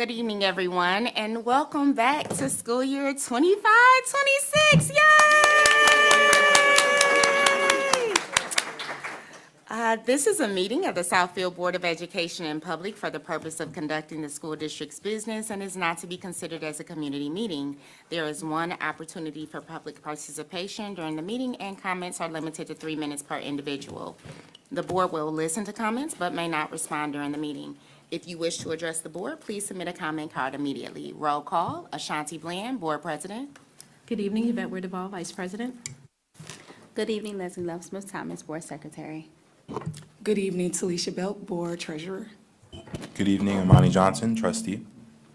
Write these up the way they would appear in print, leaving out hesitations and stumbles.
Good evening, everyone, and welcome back to school year 25-26. Yay! This is a meeting of the Southfield Board of Education in public for the purpose of conducting the school district's business and is not to be considered as a community meeting. There is one opportunity for public participation during the meeting, and comments are limited to 3 minutes per individual. The board will listen to comments but may not respond during the meeting. If you wish to address the board, please submit a comment card immediately. Roll call, Ashanti Bland, Board President. Good evening, Yvette Ware-Duvall, Vice President. Good evening, Leslie Love Smith Thomas, Board Secretary. Good evening, Talisha Belt, Board Treasurer. Good evening, Imani Johnson, Trustee.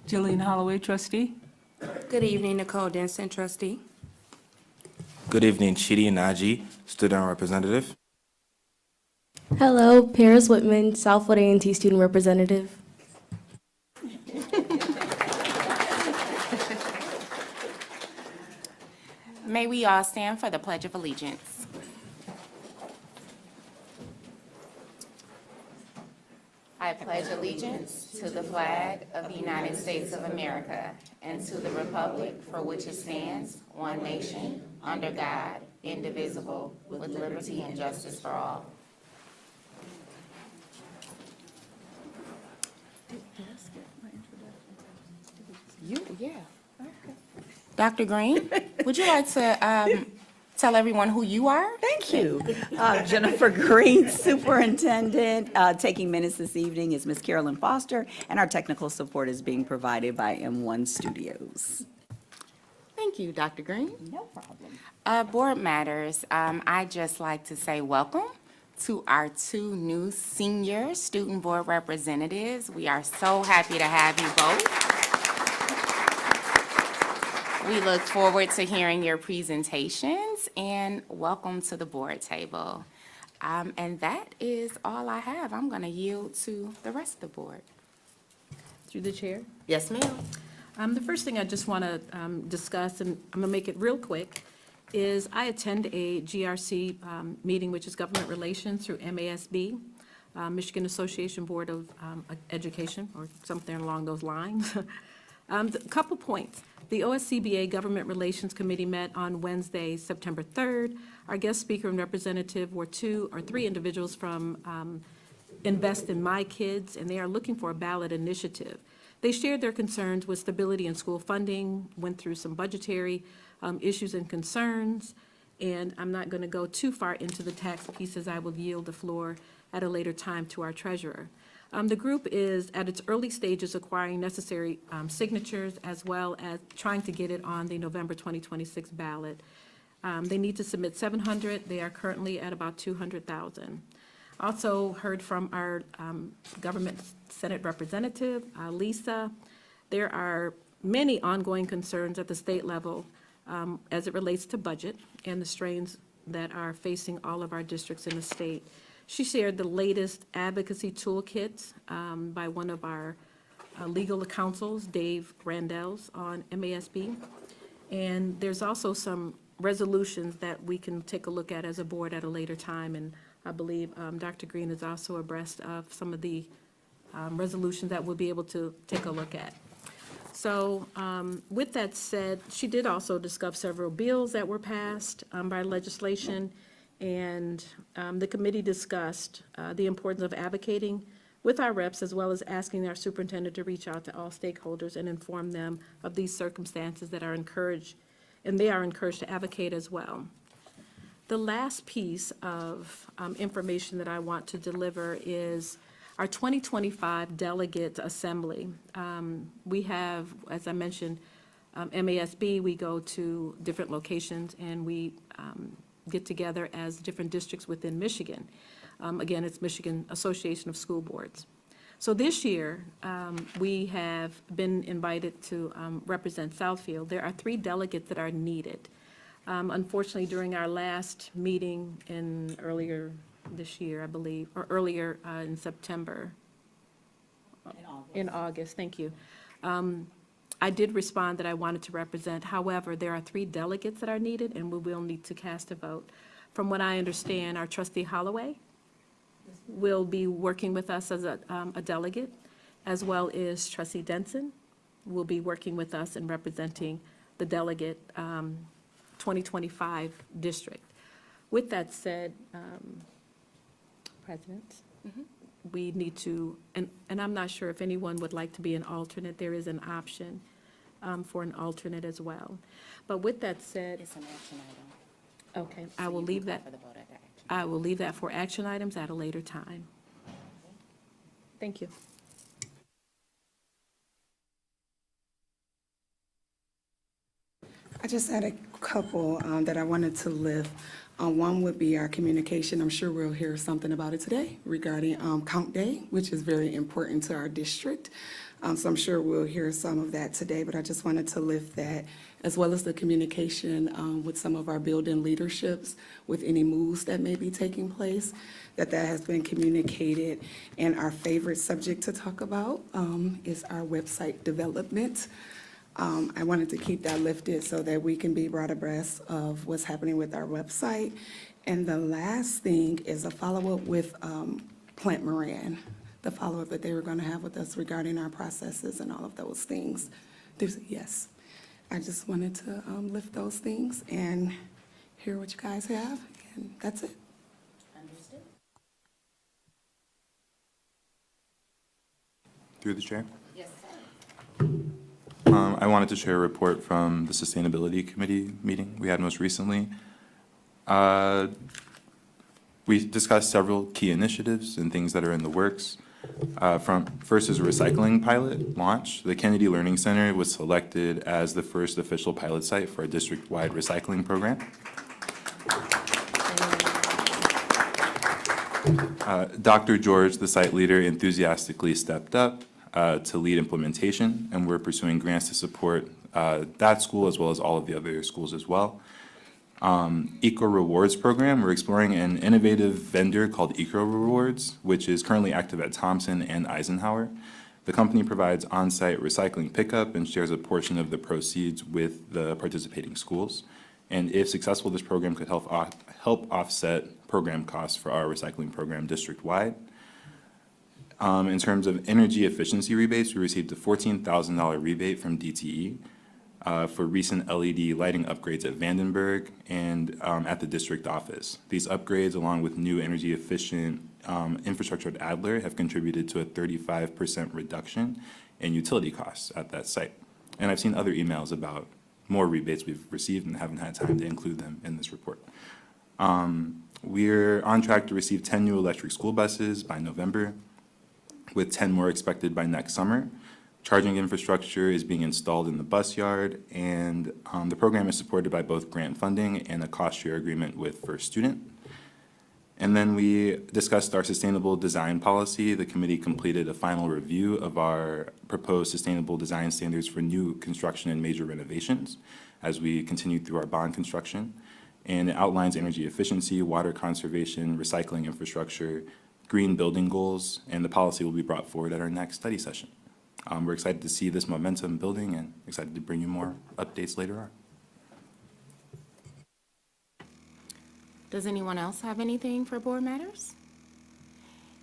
Jillian Holloway, Trustee. Good evening, Nicole Denson, Trustee. Good evening, Chidi Naji, Student Representative. Hello, Paris Whitman, Southfield A&T Student Representative. May we all stand for the Pledge of Allegiance. I pledge allegiance to the flag of the United States of America and to the republic for which it stands, one nation, under God, indivisible, with liberty and justice for all. Yeah. Okay. Dr. Green, would you like to tell everyone who you are? Thank you. Jennifer Green, Superintendent. Taking minutes this evening is Ms. Carolyn Foster, and our technical support is being provided by M1 Studios. Thank you, Dr. Green. No problem. Board matters. I'd just like to say welcome to our two new senior student board representatives. We are so happy to have you both. We look forward to hearing your presentations, and welcome to the board table. And that is all I have. I'm going to yield to the rest of the board. Through the chair. Yes, ma'am. The first thing I just want to discuss, and I'm going to make it real quick, is I attend a GRC meeting, which is Government Relations through MASB, Michigan Association Board of Education, or something along those lines. A couple points. The OSCBA Government Relations Committee met on Wednesday, September 3rd. Our guest speaker and representative were 2 or 3 individuals from Invest in My Kids, and they are looking for a ballot initiative. They shared their concerns with stability in school funding, went through some budgetary issues and concerns, and I'm not going to go too far into the tax pieces. I will yield the floor at a later time to our treasurer. The group is at its early stages acquiring necessary signatures, as well as trying to get it on the November 2026 ballot. They need to submit 700. They are currently at about 200,000. Also heard from our government Senate representative, Lisa. There are many ongoing concerns at the state level as it relates to budget and the strains that are facing all of our districts in the state. She shared the latest advocacy toolkit by one of our legal counsels, Dave Randels, on MASB. And there's also some resolutions that we can take a look at as a board at a later time. And I believe Dr. Green is also abreast of some of the resolutions that we'll be able to take a look at. So with that said, she did also discuss several bills that were passed by legislation. And the committee discussed the importance of advocating with our reps, as well as asking our superintendent to reach out to all stakeholders and inform them of these circumstances that are encouraged, and they are encouraged to advocate as well. The last piece of information that I want to deliver is our 2025 Delegate Assembly. We have, as I mentioned, MASB, we go to different locations, and we get together as different districts within Michigan. Again, it's Michigan Association of School Boards. So this year, we have been invited to represent Southfield. There are 3 delegates that are needed. Unfortunately, during our last meeting earlier this year, I believe, or earlier in September. In August, thank you. I did respond that I wanted to represent. However, there are 3 delegates that are needed, and we will need to cast a vote. From what I understand, our trustee Holloway will be working with us as a delegate, as well as trustee Denson will be working with us and representing the delegate 2025 district. With that said, President, we need to, and I'm not sure if anyone would like to be an alternate. There is an option for an alternate as well. But with that said, It's an action item. okay, I will leave that. For the vote at the action. I will leave that for action items at a later time. Thank you. I just had a couple that I wanted to lift. One would be our communication. I'm sure we'll hear something about it today regarding Count Day, which is very important to our district. So I'm sure we'll hear some of that today, but I just wanted to lift that, as well as the communication with some of our building leaderships with any moves that may be taking place, that has been communicated. And our favorite subject to talk about is our website development. I wanted to keep that lifted so that we can be brought abreast of what's happening with our website. And the last thing is a follow-up with Plant Moran, the follow-up that they were going to have with us regarding our processes and all of those things. Yes, I just wanted to lift those things and hear what you guys have, and that's it. Understood. Through the chair. Yes, sir. I wanted to share a report from the Sustainability Committee meeting we had most recently. We discussed several key initiatives and things that are in the works. First is a recycling pilot launch. The Kennedy Learning Center was selected as the first official pilot site for a district-wide recycling program. Dr. George, the site leader, enthusiastically stepped up to lead implementation, and we're pursuing grants to support that school as well as all of the other schools as well. Eco Rewards program, we're exploring an innovative vendor called Eco Rewards, which is currently active at Thompson and Eisenhower. The company provides on-site recycling pickup and shares a portion of the proceeds with the participating schools. And if successful, this program could help offset program costs for our recycling program district-wide. In terms of energy efficiency rebates, we received a $14,000 rebate from DTE for recent LED lighting upgrades at Vandenberg and at the district office. These upgrades, along with new energy efficient infrastructure at Adler, have contributed to a 35% reduction in utility costs at that site. And I've seen other emails about more rebates we've received and haven't had time to include them in this report. We're on track to receive 10 new electric school buses by November, with 10 more expected by next summer. Charging infrastructure is being installed in the bus yard, and the program is supported by both grant funding and a cost share agreement with First Student. And then we discussed our sustainable design policy. The committee completed a final review of our proposed sustainable design standards for new construction and major renovations as we continue through our bond construction. And it outlines energy efficiency, water conservation, recycling infrastructure, green building goals, and the policy will be brought forward at our next study session. We're excited to see this momentum building and excited to bring you more updates later on. Does anyone else have anything for board matters?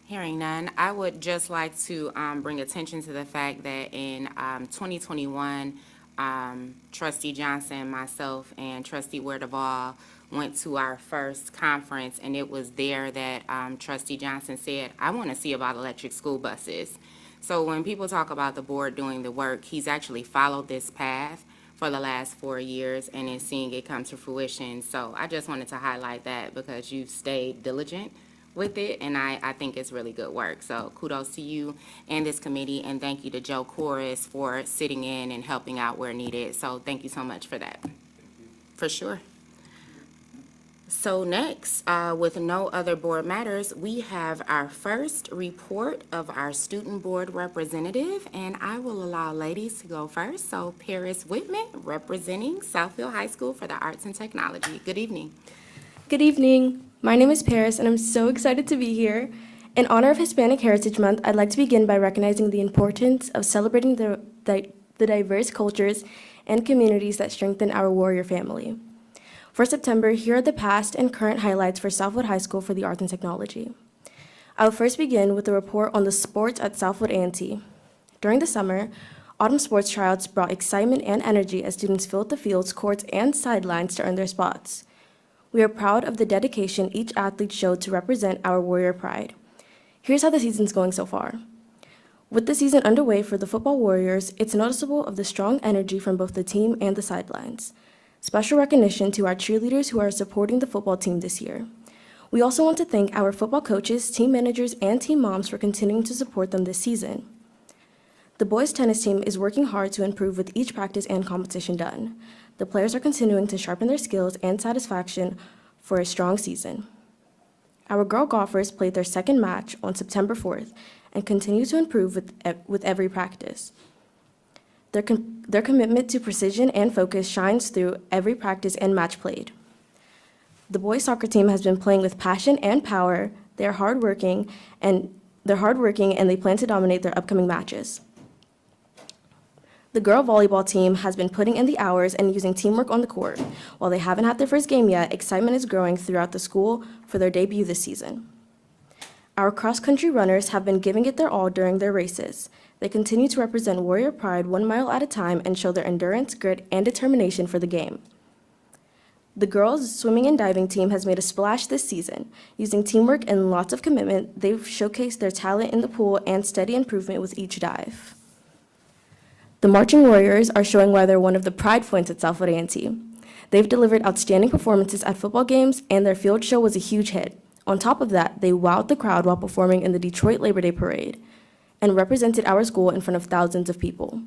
Hearing none, I would just like to bring attention to the fact that in 2021, Trustee Johnson, myself, and Trustee Ware-Duvall went to our first conference, and it was there that Trustee Johnson said, I want to see about electric school buses. So when people talk about the board doing the work, he's actually followed this path for the last 4 years and is seeing it come to fruition. So I just wanted to highlight that because you've stayed diligent with it, and I think it's really good work. So kudos to you and this committee, and thank you to Joe Corris for sitting in and helping out where needed. So thank you so much for that. For sure. So next, with no other board matters, we have our first report of our student board representative, and I will allow ladies to go first. So Paris Whitman, representing Southfield High School for the Arts and Technology. Good evening. Good evening. My name is Paris, and I'm so excited to be here. In honor of Hispanic Heritage Month, I'd like to begin by recognizing the importance of celebrating the diverse cultures and communities that strengthen our warrior family. For September, here are the past and current highlights for Southfield High School for the Arts and Technology. I'll first begin with a report on the sports at Southfield A&T. During the summer, Autumn sports tryouts brought excitement and energy as students filled the fields, courts, and sidelines to earn their spots. We are proud of the dedication each athlete showed to represent our Warrior pride. Here's how the season's going so far. With the season underway for the football Warriors, it's noticeable of the strong energy from both the team and the sidelines. Special recognition to our cheerleaders who are supporting the football team this year. We also want to thank our football coaches, team managers, and team moms for continuing to support them this season. The boys' tennis team is working hard to improve with each practice and competition done. The players are continuing to sharpen their skills and satisfaction for a strong season. Our girl golfers played their second match on September 4th and continue to improve with every practice. Their commitment to precision and focus shines through every practice and match played. The boys' soccer team has been playing with passion and power. They're hardworking and they plan to dominate their upcoming matches. The girl volleyball team has been putting in the hours and using teamwork on the court. While they haven't had their first game yet, excitement is growing throughout the school for their debut this season. Our cross-country runners have been giving it their all during their races. They continue to represent Warrior pride 1 mile at a time and show their endurance, grit, and determination for the game. The girls' swimming and diving team has made a splash this season. Using teamwork and lots of commitment, they've showcased their talent in the pool and steady improvement with each dive. The marching Warriors are showing why they're one of the pride points at Southfield A&T. They've delivered outstanding performances at football games, and their field show was a huge hit. On top of that, they wowed the crowd while performing in the Detroit Labor Day Parade and represented our school in front of thousands of people.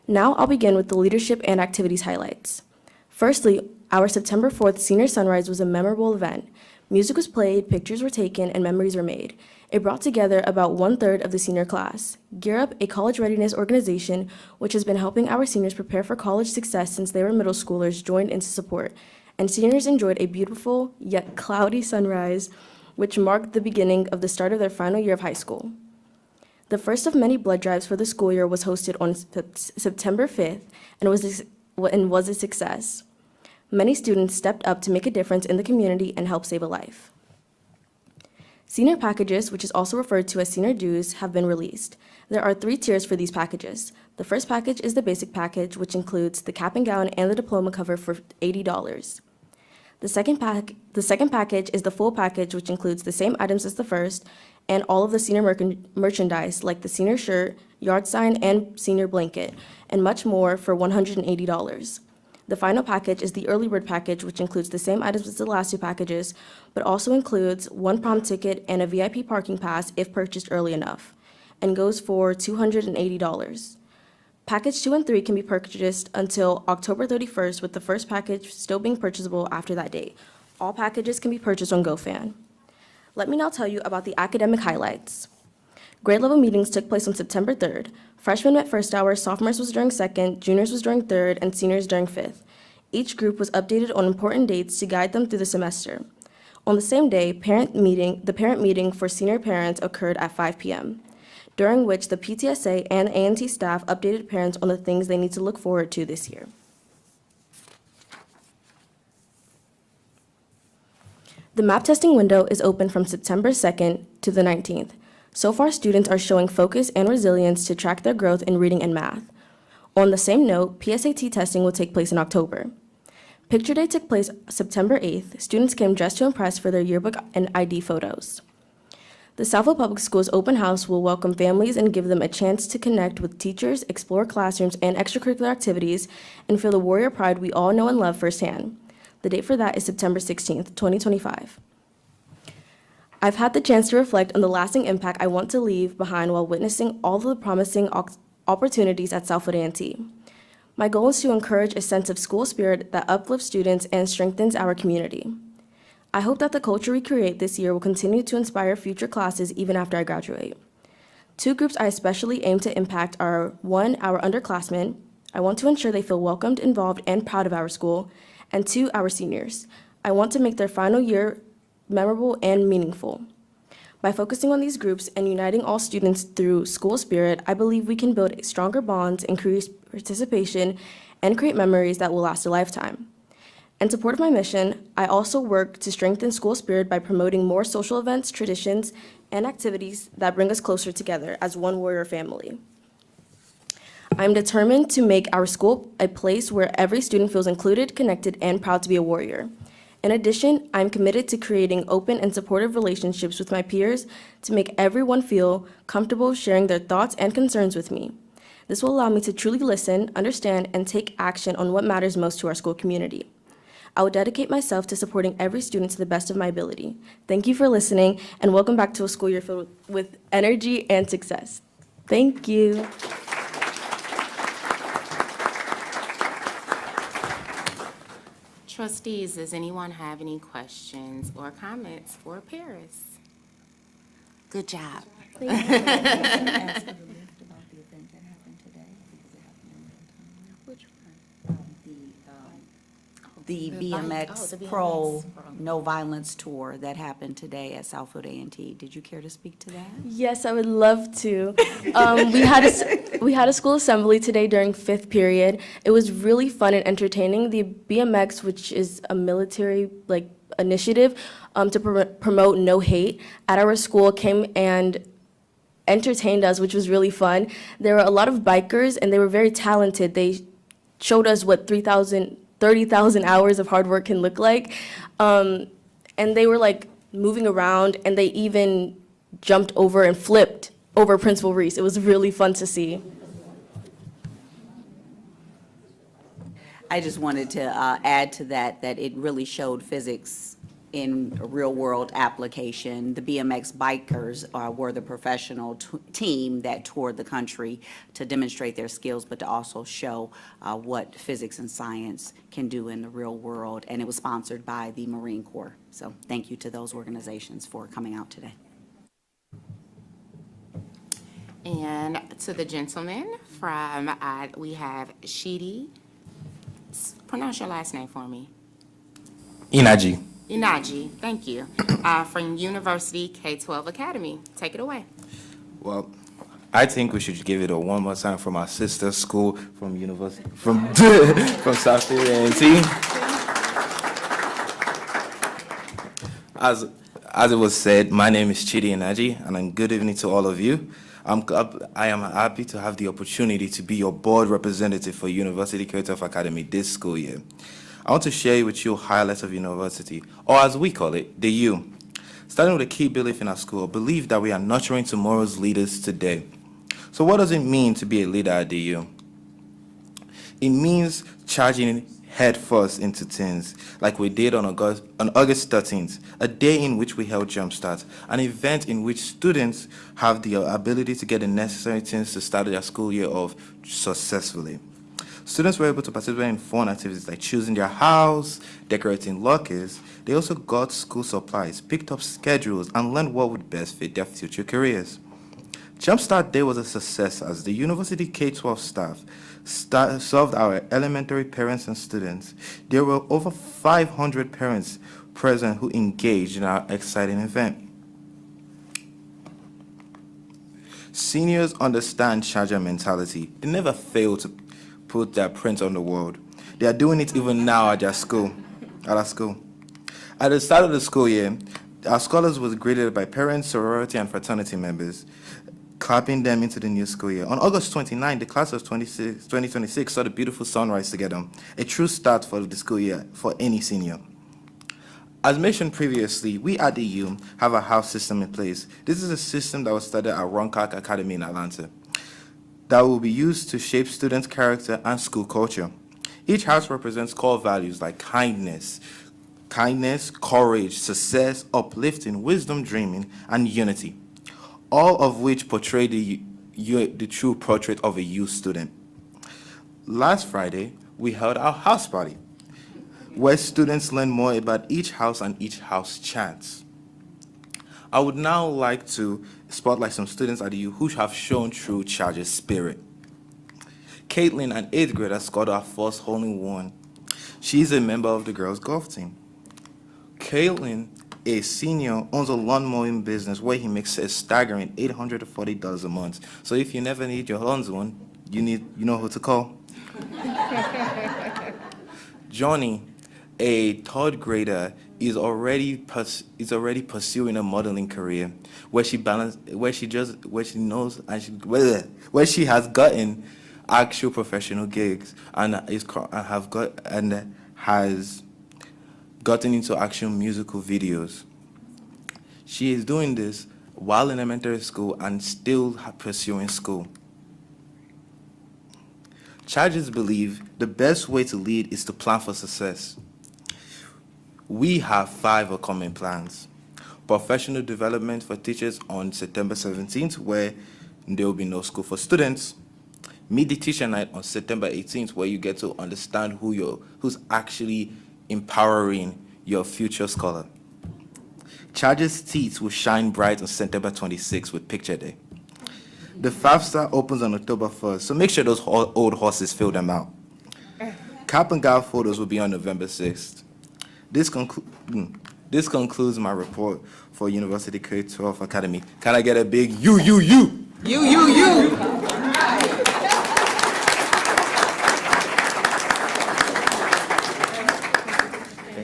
Now I'll begin with the leadership and activities highlights. Firstly, our September 4th Senior Sunrise was a memorable event. Music was played, pictures were taken, and memories were made. It brought together about 1/3 of the senior class. Gear Up, a college readiness organization which has been helping our seniors prepare for college success since they were middle schoolers, joined in to support, and seniors enjoyed a beautiful yet cloudy sunrise, which marked the beginning of the start of their final year of high school. The first of many blood drives for the school year was hosted on September 5th and was a success. Many students stepped up to make a difference in the community and help save a life. Senior packages, which is also referred to as senior dues, have been released. There are 3 tiers for these packages. The first package is the basic package, which includes the cap and gown and the diploma cover for $80. The second package is the full package, which includes the same items as the first and all of the senior merchandise, like the senior shirt, yard sign, and senior blanket, and much more for $180. The final package is the early bird package, which includes the same items as the last 2 packages, but also includes 1 prom ticket and a VIP parking pass if purchased early enough, and goes for $280. Package 2 and 3 can be purchased until October 31st, with the first package still being purchasable after that date. All packages can be purchased on GoFan. Let me now tell you about the academic highlights. Grade level meetings took place on September 3rd. Freshmen met first hour, sophomores was during second, juniors was during third, and seniors during fifth. Each group was updated on important dates to guide them through the semester. On the same day, the parent meeting for senior parents occurred at 5 p.m., during which the PTSA and A&T staff updated parents on the things they need to look forward to this year. The map testing window is open from September 2nd to the 19th. So far, students are showing focus and resilience to track their growth in reading and math. On the same note, PSAT testing will take place in October. Picture Day took place September 8th. Students came dressed to impress for their yearbook and ID photos. The Southfield Public Schools open house will welcome families and give them a chance to connect with teachers, explore classrooms and extracurricular activities, and feel the Warrior pride we all know and love firsthand. The date for that is September 16th, 2025. I've had the chance to reflect on the lasting impact I want to leave behind while witnessing all of the promising opportunities at Southfield A&T. My goal is to encourage a sense of school spirit that uplifts students and strengthens our community. I hope that the culture we create this year will continue to inspire future classes even after I graduate. 2 groups I especially aim to impact are 1, our underclassmen. I want to ensure they feel welcomed, involved, and proud of our school, and 2, our seniors. I want to make their final year memorable and meaningful. By focusing on these groups and uniting all students through school spirit, I believe we can build stronger bonds, increase participation, and create memories that will last a lifetime. In support of my mission, I also work to strengthen school spirit by promoting more social events, traditions, and activities that bring us closer together as one Warrior family. I'm determined to make our school a place where every student feels included, connected, and proud to be a warrior. In addition, I'm committed to creating open and supportive relationships with my peers to make everyone feel comfortable sharing their thoughts and concerns with me. This will allow me to truly listen, understand, and take action on what matters most to our school community. I will dedicate myself to supporting every student to the best of my ability. Thank you for listening, and welcome back to a school year filled with energy and success. Thank you. Trustees, does anyone have any questions or comments for Paris? Good job. The The bike- oh, BMX the Pro BMX Pro. No Violence Tour that happened today at Southfield A&T. Did you care to speak to that? Yes, I would love to. We had a school assembly today during fifth period. It was really fun and entertaining. The BMX, which is a military initiative to promote no hate, at our school came and entertained us, which was really fun. There were a lot of bikers, and they were very talented. They showed us what 30,000 hours of hard work can look like. And they were moving around, and they even jumped over and flipped over Principal Reese. It was really fun to see. I just wanted to add to that it really showed physics in a real-world application. The BMX bikers were the professional team that toured the country to demonstrate their skills, but to also show what physics and science can do in the real world, and it was sponsored by the Marine Corps. So thank you to those organizations for coming out today. And to the gentleman from, we have Shidi. Pronounce your last name for me. Inaji. Inaji, thank you. From University K-12 Academy. Take it away. Well, I think we should give it a one more time from our sister school from University from Southfield A&T. As it was said, my name is Chidi Inaji, and good evening to all of you. I am happy to have the opportunity to be your board representative for University K-12 Academy this school year. I want to share with you highlights of university, or as we call it, the U. Starting with a key belief in our school, believe that we are nurturing tomorrow's leaders today. So what does it mean to be a leader at the U? It means charging head first into things, like we did on August 13th, a day in which we held Jumpstart, an event in which students have the ability to get the necessary things to start their school year off successfully. Students were able to participate in fun activities like choosing their house, decorating lockers. They also got school supplies, picked up schedules, and learned what would best fit their future careers. Jumpstart Day was a success as the University K-12 staff served our elementary parents and students. There were over 500 parents present who engaged in our exciting event. Seniors understand charger mentality. They never fail to put their print on the world. They are doing it even now at our school. At the start of the school year, our scholars was graded by parents, sorority, and fraternity members, clapping them into the new school year. On August 29, the class of 2026 saw the beautiful sunrise together, a true start for the school year for any senior. As mentioned previously, we at the U have a house system in place. This is a system that was started at Roncock Academy in Atlanta that will be used to shape students' character and school culture. Each house represents core values like kindness, courage, success, uplifting, wisdom, dreaming, and unity, all of which portray the true portrait of a U student. Last Friday, we held our house party, where students learn more about each house and each house chants. I would now like to spotlight some students at the U who have shown true Charger spirit. Caitlin, an 8th grader, scored our first hole-in-one. She's a member of the girls' golf team. Caitlin, a senior, owns a lawn mowing business where he makes a staggering $840 a month. So if you never need your lawns one, you know who to call. Johnny, a 3rd grader, is already pursuing a modeling career where she has gotten actual professional gigs and has gotten into action musical videos. She is doing this while in elementary school and still pursuing school. Charges believe the best way to lead is to plan for success. We have 5 upcoming plans. Professional development for teachers on September 17th, where there will be no school for students. Meet the Teacher Night on September 18th, where you get to understand who's actually empowering your future scholar. Charges teeth will shine bright on September 26th with Picture Day. The 5-star opens on October 1st, so make sure those old horses fill them out. Cap and gown photos will be on November 6th. This concludes my report for University K-12 Academy. Can I get a big you? Thank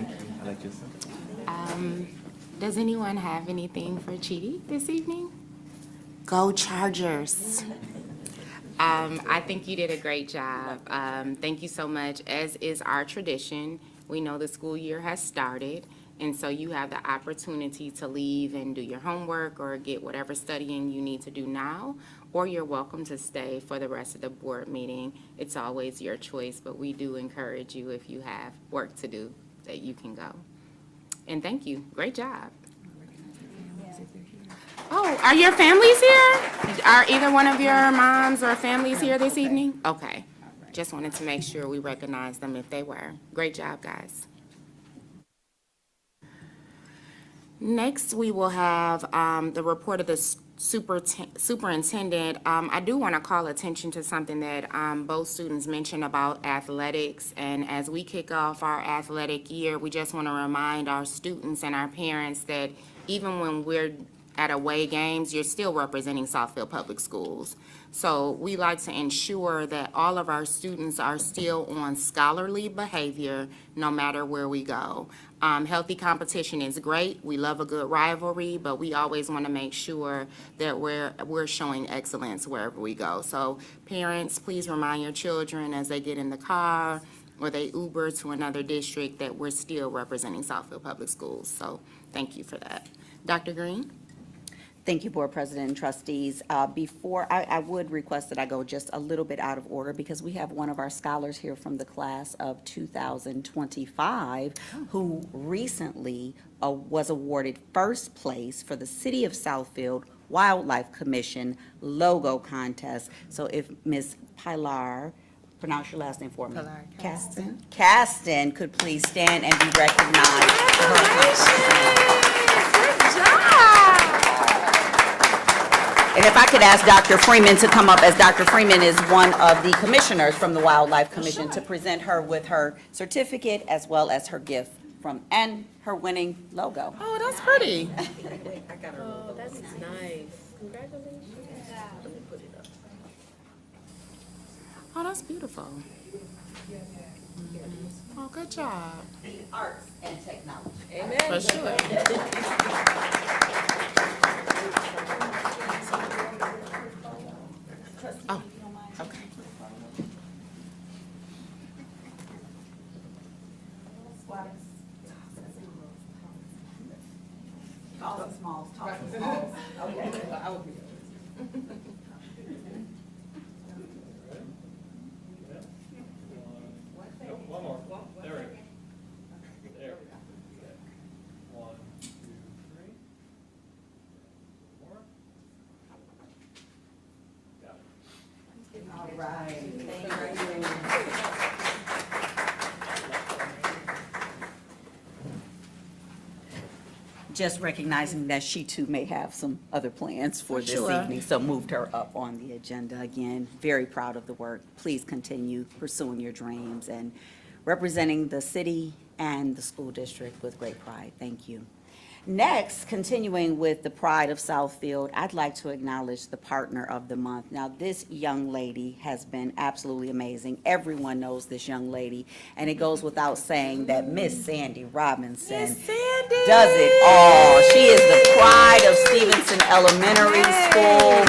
you. I like yours. Does anyone have anything for Chidi this evening? Go Chargers. I think you did a great job. Thank you so much. As is our tradition, we know the school year has started, and so you have the opportunity to leave and do your homework or get whatever studying you need to do now, or you're welcome to stay for the rest of the board meeting. It's always your choice, but we do encourage you, if you have work to do, that you can go. And thank you. Great job. Oh, are your families here? Are either one of your moms or families here this evening? Okay. Just wanted to make sure we recognize them if they were. Great job, guys. Next, we will have the report of the superintendent. I do want to call attention to something that both students mentioned about athletics. And as we kick off our athletic year, we just want to remind our students and our parents that even when we're at away games, you're still representing Southfield Public Schools. So we like to ensure that all of our students are still on scholarly behavior no matter where we go. Healthy competition is great. We love a good rivalry, but we always want to make sure that we're showing excellence wherever we go. So parents, please remind your children as they get in the car or they Uber to another district that we're still representing Southfield Public Schools. So thank you for that. Dr. Green? Thank you, Board President and Trustees. Before, I would request that I go just a little bit out of order because we have one of our scholars here from the class of 2025 who recently was awarded first place for the City of Southfield Wildlife Commission logo contest. So if Ms. Pilar, pronounce your last name for me. Pilar Caston. Caston could please stand and be recognized for her accomplishment. Good job! And if I could ask Dr. Freeman to come up, as Dr. Freeman is one of the commissioners from the Wildlife Commission, to present her with her certificate as well as her gift and her winning logo. Oh, that's pretty. Oh, that's nice. Congratulations. Oh, that's beautiful. Oh, good job. Arts and technology. For sure. Oh, okay. Tall and small, tall and small. Okay. One more. There we go. There we go. 1, 2, 3. More. Got it. All right. Thank you. Just recognizing that she too may have some other plans for this Sure. evening, so moved her up on the agenda. Again, very proud of the work. Please continue pursuing your dreams and representing the city and the school district with great pride. Thank you. Next, continuing with the pride of Southfield, I'd like to acknowledge the partner of the month. Now, this young lady has been absolutely amazing. Everyone knows this young lady, and it goes without saying that Miss Sandy Robinson does it all. She is the pride of Stevenson Elementary School,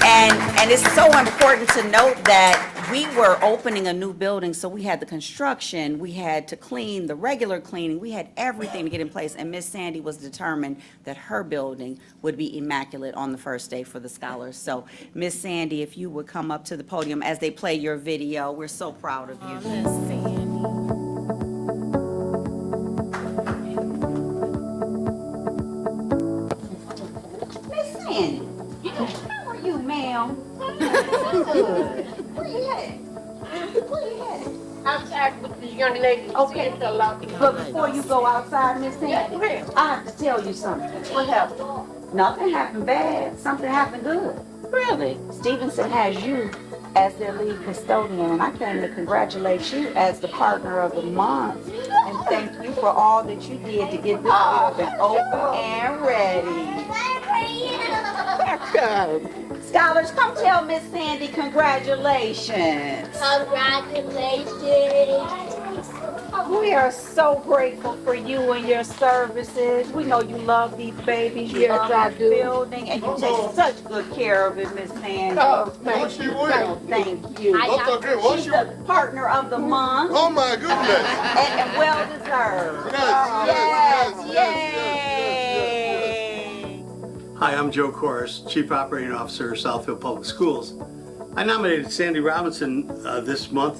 and it's so important to note that we were opening a new building, so we had the construction, we had to clean, the regular cleaning, we had everything to get in place, and Miss Sandy was determined that her building would be immaculate on the first day for the scholars. So, Miss Sandy, if you would come up to the podium as they play your video, we're so proud of you. Miss Sandy. Miss Sandy, how are you, ma'am? Good. Where you headed? Where you headed? Outside with the young lady. Okay. It's a lot. But before you go outside, Miss Sandy, I have to tell you something. What happened? Nothing happened bad, something happened good. Really? Stevenson has you as their lead custodian, and I came to congratulate you as the partner of the month. And thank you for all that you did to get this building open and ready. Scholars, come tell Miss Sandy congratulations. Congratulations. We are so grateful for you and your services. We know you love these babies. You Yes, love I this do. building, and you take such good care of it, Miss Sandy. Oh, thank you. Thank you. What's She's the partner of the month. Oh my goodness! And well deserved. Yay! Hi, I'm Joe Corris, Chief Operating Officer of Southfield Public Schools. I nominated Sandy Robinson this month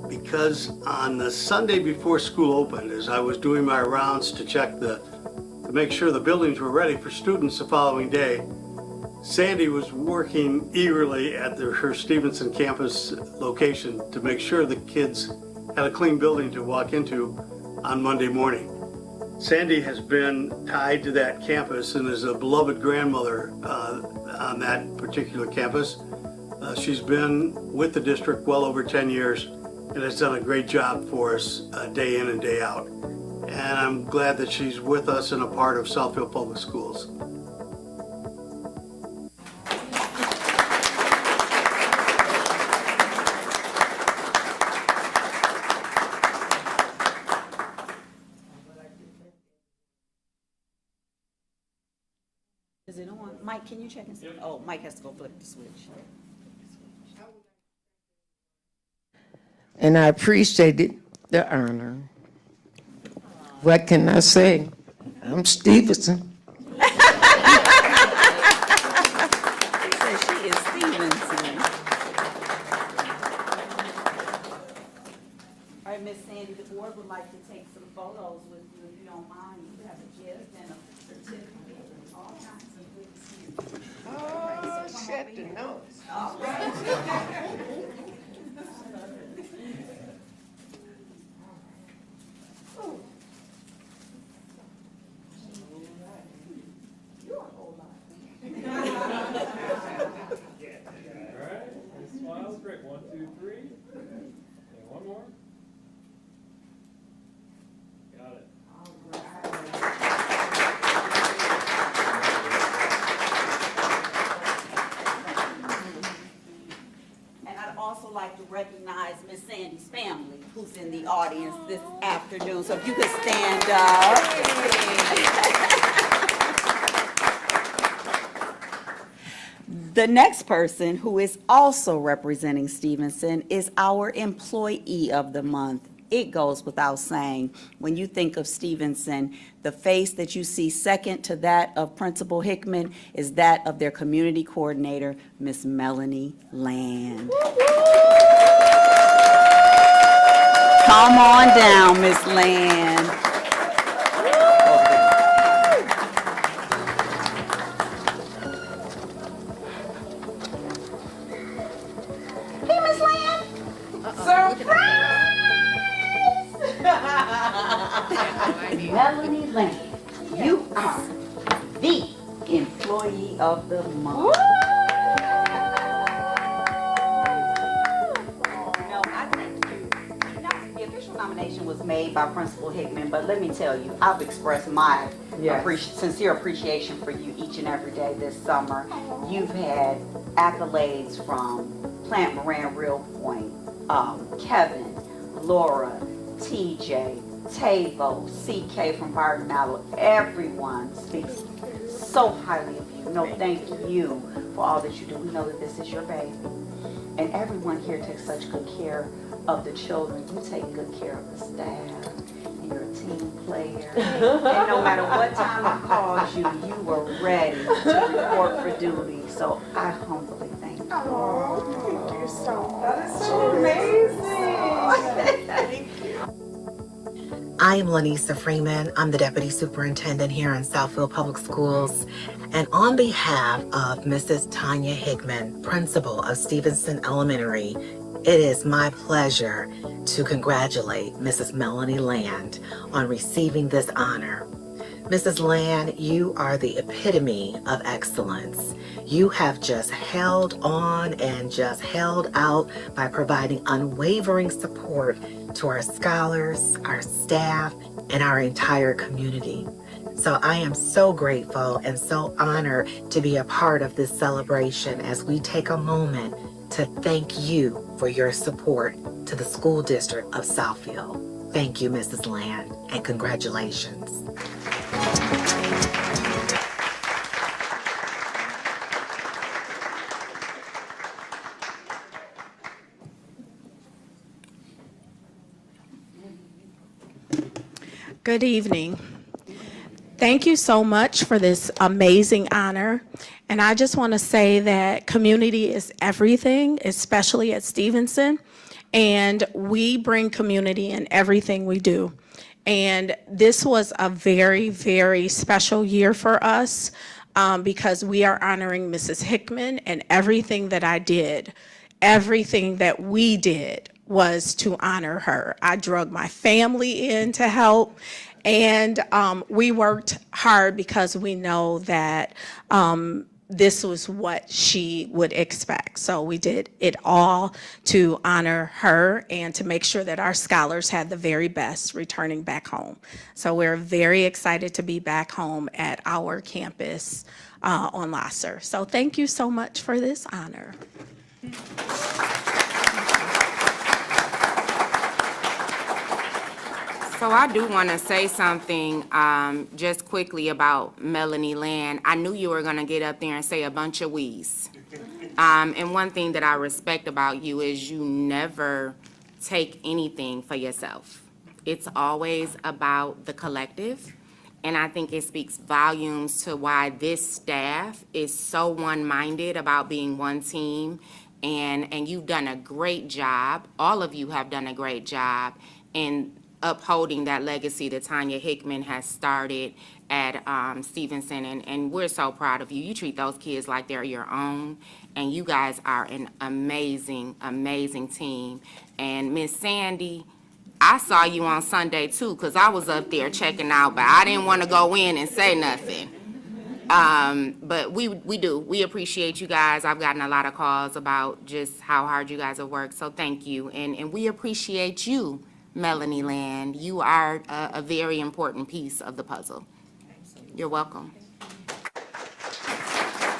because on the Sunday before school opened, as I was doing my rounds to check to make sure the buildings were ready for students the following day, Sandy was working eagerly at her Stevenson campus location to make sure the kids had a clean building to walk into on Monday morning. Sandy has been tied to that campus and is a beloved grandmother on that particular campus. She's been with the district well over 10 years and has done a great job for us day in and day out. And I'm glad that she's with us and a part of Southfield Public Schools. Is it on? Mike, can you check and see? Oh, Mike has to go flip the switch. And I appreciated the honor. What can I say? I'm Stevenson. She says she is Stevenson. All right, Miss Sandy, the board would like to take some photos with you, if you don't mind. You have a gift and a certificate and all kinds of good stuff. Oh, shut the nose. All right. Smiles, great. 1, 2, 3. And one more. Got it. And I'd also like to recognize Miss Sandy's family, who's in the audience this afternoon. So if you could stand up. The next person who is also representing Stevenson is our Employee of the Month. It goes without saying, when you think of Stevenson, the face that you see second to that of Principal Hickman is that of their community coordinator, Miss Melanie Land. Come on down, Miss Land. Hey, Miss Land. Melanie Land, you are the Employee of the Month. No, I think the official nomination was made by Principal Hickman, but let me tell you, I've expressed my sincere appreciation for you each and every day this summer. You've had accolades from Plant Moran Real Point, Kevin, Laura, TJ, Tavo, CK from Barton Mallow. Everyone speaks so highly of you. No, thank you for all that you do. We know that this is your baby. And everyone here takes such good care of the children. You take good care of the staff, and you're a team player. And no matter what time I called you, you were ready to report for duty. So I humbly thank you. Oh, thank you so much. That is so amazing. Thank you. I am Lanisa Freeman. I'm the Deputy Superintendent here in Southfield Public Schools. And on behalf of Mrs. Tanya Hickman, Principal of Stevenson Elementary, it is my pleasure to congratulate Mrs. Melanie Land on receiving this honor. Mrs. Land, you are the epitome of excellence. You have just held on and just held out by providing unwavering support to our scholars, our staff, and our entire community. So I am so grateful and so honored to be a part of this celebration as we take a moment to thank you for your support to the school district of Southfield. Thank you, Mrs. Land, and congratulations. Good evening. Thank you so much for this amazing honor. And I just want to say that community is everything, especially at Stevenson. And we bring community in everything we do. And this was a very, very special year for us because we are honoring Mrs. Hickman, and everything that I did, everything that we did was to honor her. I drug my family in to help, and we worked hard because we know that this was what she would expect. So we did it all to honor her and to make sure that our scholars had the very best returning back home. So we're very excited to be back home at our campus on Lasser. So thank you so much for this honor. So I do want to say something just quickly about Melanie Land. I knew you were going to get up there and say a bunch of we's. And one thing that I respect about you is you never take anything for yourself. It's always about the collective. And I think it speaks volumes to why this staff is so one-minded about being one team. And you've done a great job. All of you have done a great job in upholding that legacy that Tanya Hickman has started at Stevenson, and we're so proud of you. You treat those kids like they're your own, and you guys are an amazing, amazing team. And Miss Sandy, I saw you on Sunday too, because I was up there checking out, but I didn't want to go in and say nothing. But we do. We appreciate you guys. I've gotten a lot of calls about just how hard you guys have worked, so thank you. And we appreciate you, Melanie Land. You are a very important piece of the puzzle. You're welcome.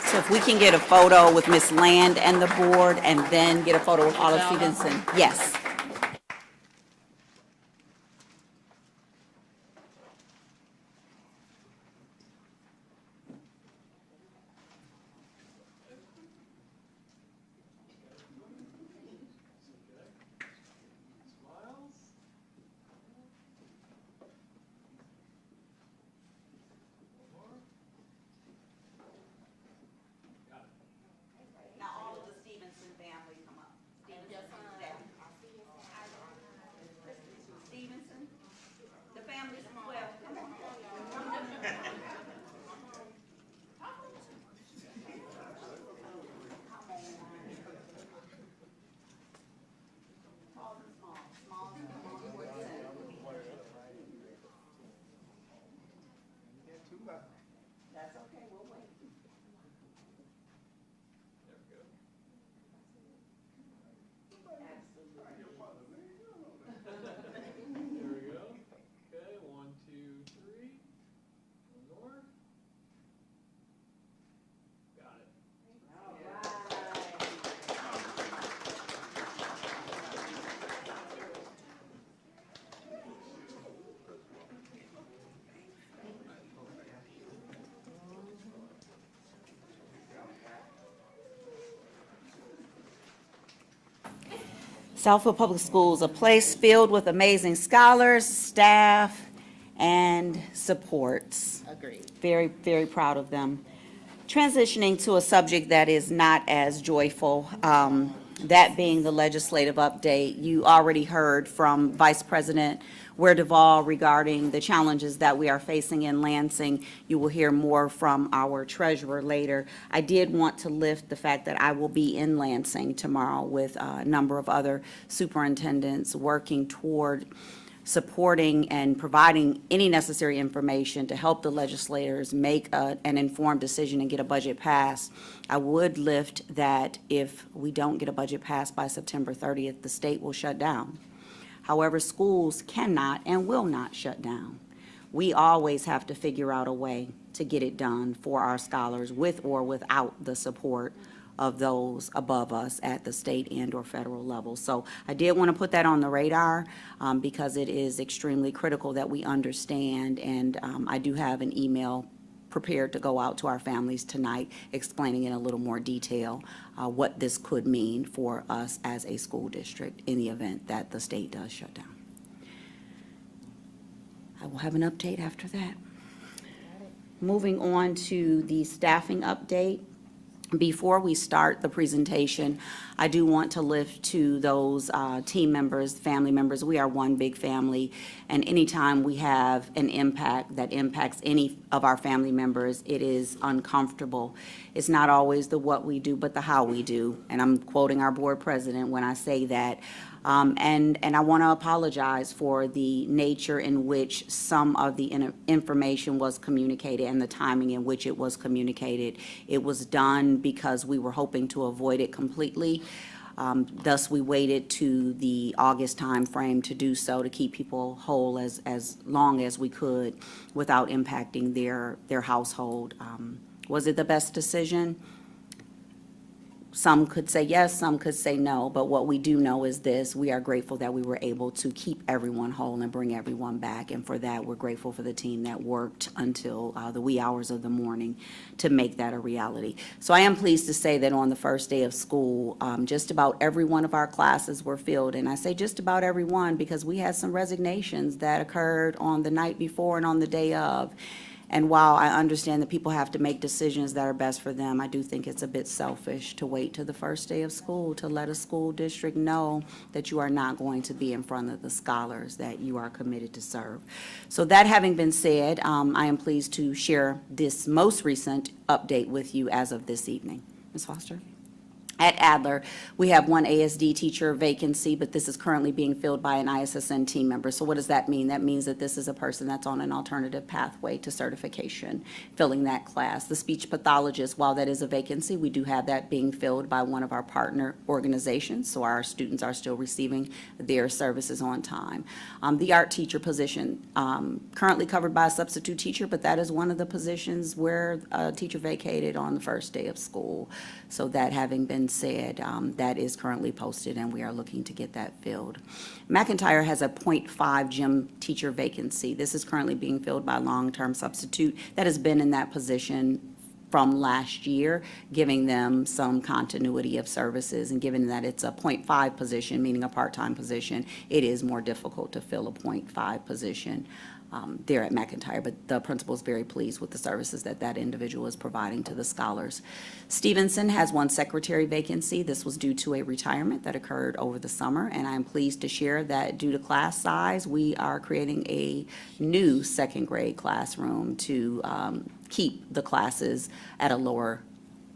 So if we can get a photo with Miss Land and the board, and then get a photo with all of Stevenson. Yes. Now all of the Stevenson family come up. Stevenson staff. Southfield Public Schools, a place filled with amazing scholars, staff, and supports. Agreed. Very, very proud of them. Transitioning to a subject that is not as joyful, that being the legislative update. You already heard from Vice President Ware Duvall regarding the challenges that we are facing in Lansing. You will hear more from our treasurer later. I did want to lift the fact that I will be in Lansing tomorrow with a number of other superintendents working toward supporting and providing any necessary information to help the legislators make an informed decision and get a budget passed. I would lift that if we don't get a budget passed by September 30th, the state will shut down. However, schools cannot and will not shut down. We always have to figure out a way to get it done for our scholars with or without the support of those above us at the state and or federal level. So I did want to put that on the radar because it is extremely critical that we understand, and I do have an email prepared to go out to our families tonight explaining in a little more detail what this could mean for us as a school district in the event that the state does shut down. I will have an update after that. Moving on to the staffing update. Before we start the presentation, I do want to lift to those team members, family members. We are one big family, and anytime we have an impact that impacts any of our family members, it is uncomfortable. It's not always the what we do, but the how we do, and I'm quoting our board president when I say that. And I want to apologize for the nature in which some of the information was communicated and the timing in which it was communicated. It was done because we were hoping to avoid it completely. Thus, we waited to the August timeframe to do so, to keep people whole as long as we could without impacting their household. Was it the best decision? Some could say yes, some could say no, but what we do know is this: we are grateful that we were able to keep everyone whole and bring everyone back, and for that, we're grateful for the team that worked until the wee hours of the morning to make that a reality. So I am pleased to say that on the first day of school, just about every one of our classes were filled, and I say just about every one because we had some resignations that occurred on the night before and on the day of. And while I understand that people have to make decisions that are best for them, I do think it's a bit selfish to wait to the first day of school to let a school district know that you are not going to be in front of the scholars that you are committed to serve. So that having been said, I am pleased to share this most recent update with you as of this evening. Ms. Foster? At Adler, we have one ASD teacher vacancy, but this is currently being filled by an ISSN team member. So what does that mean? That means that this is a person that's on an alternative pathway to certification, filling that class. The speech pathologist, while that is a vacancy, we do have that being filled by one of our partner organizations, so our students are still receiving their services on time. The art teacher position, currently covered by a substitute teacher, but that is one of the positions where a teacher vacated on the first day of school. So that having been said, that is currently posted, and we are looking to get that filled. McIntyre has a .5 gym teacher vacancy. This is currently being filled by a long-term substitute that has been in that position from last year, giving them some continuity of services, and given that it's a .5 position, meaning a part-time position, it is more difficult to fill a .5 position there at McIntyre, but the principal is very pleased with the services that that individual is providing to the scholars. Stevenson has one secretary vacancy. This was due to a retirement that occurred over the summer, and I'm pleased to share that due to class size, we are creating a new second grade classroom to keep the classes at a lower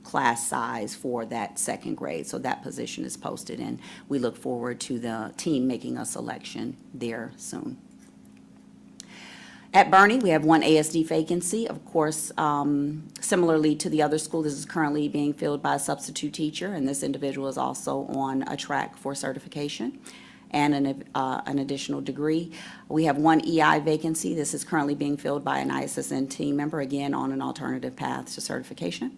class size for that second grade. So that position is posted, and we look forward to the team making a selection there soon. At Bernie, we have one ASD vacancy. Of course, similarly to the other school, this is currently being filled by a substitute teacher, and this individual is also on a track for certification and an additional degree. We have one EI vacancy. This is currently being filled by an ISSN team member, again on an alternative path to certification.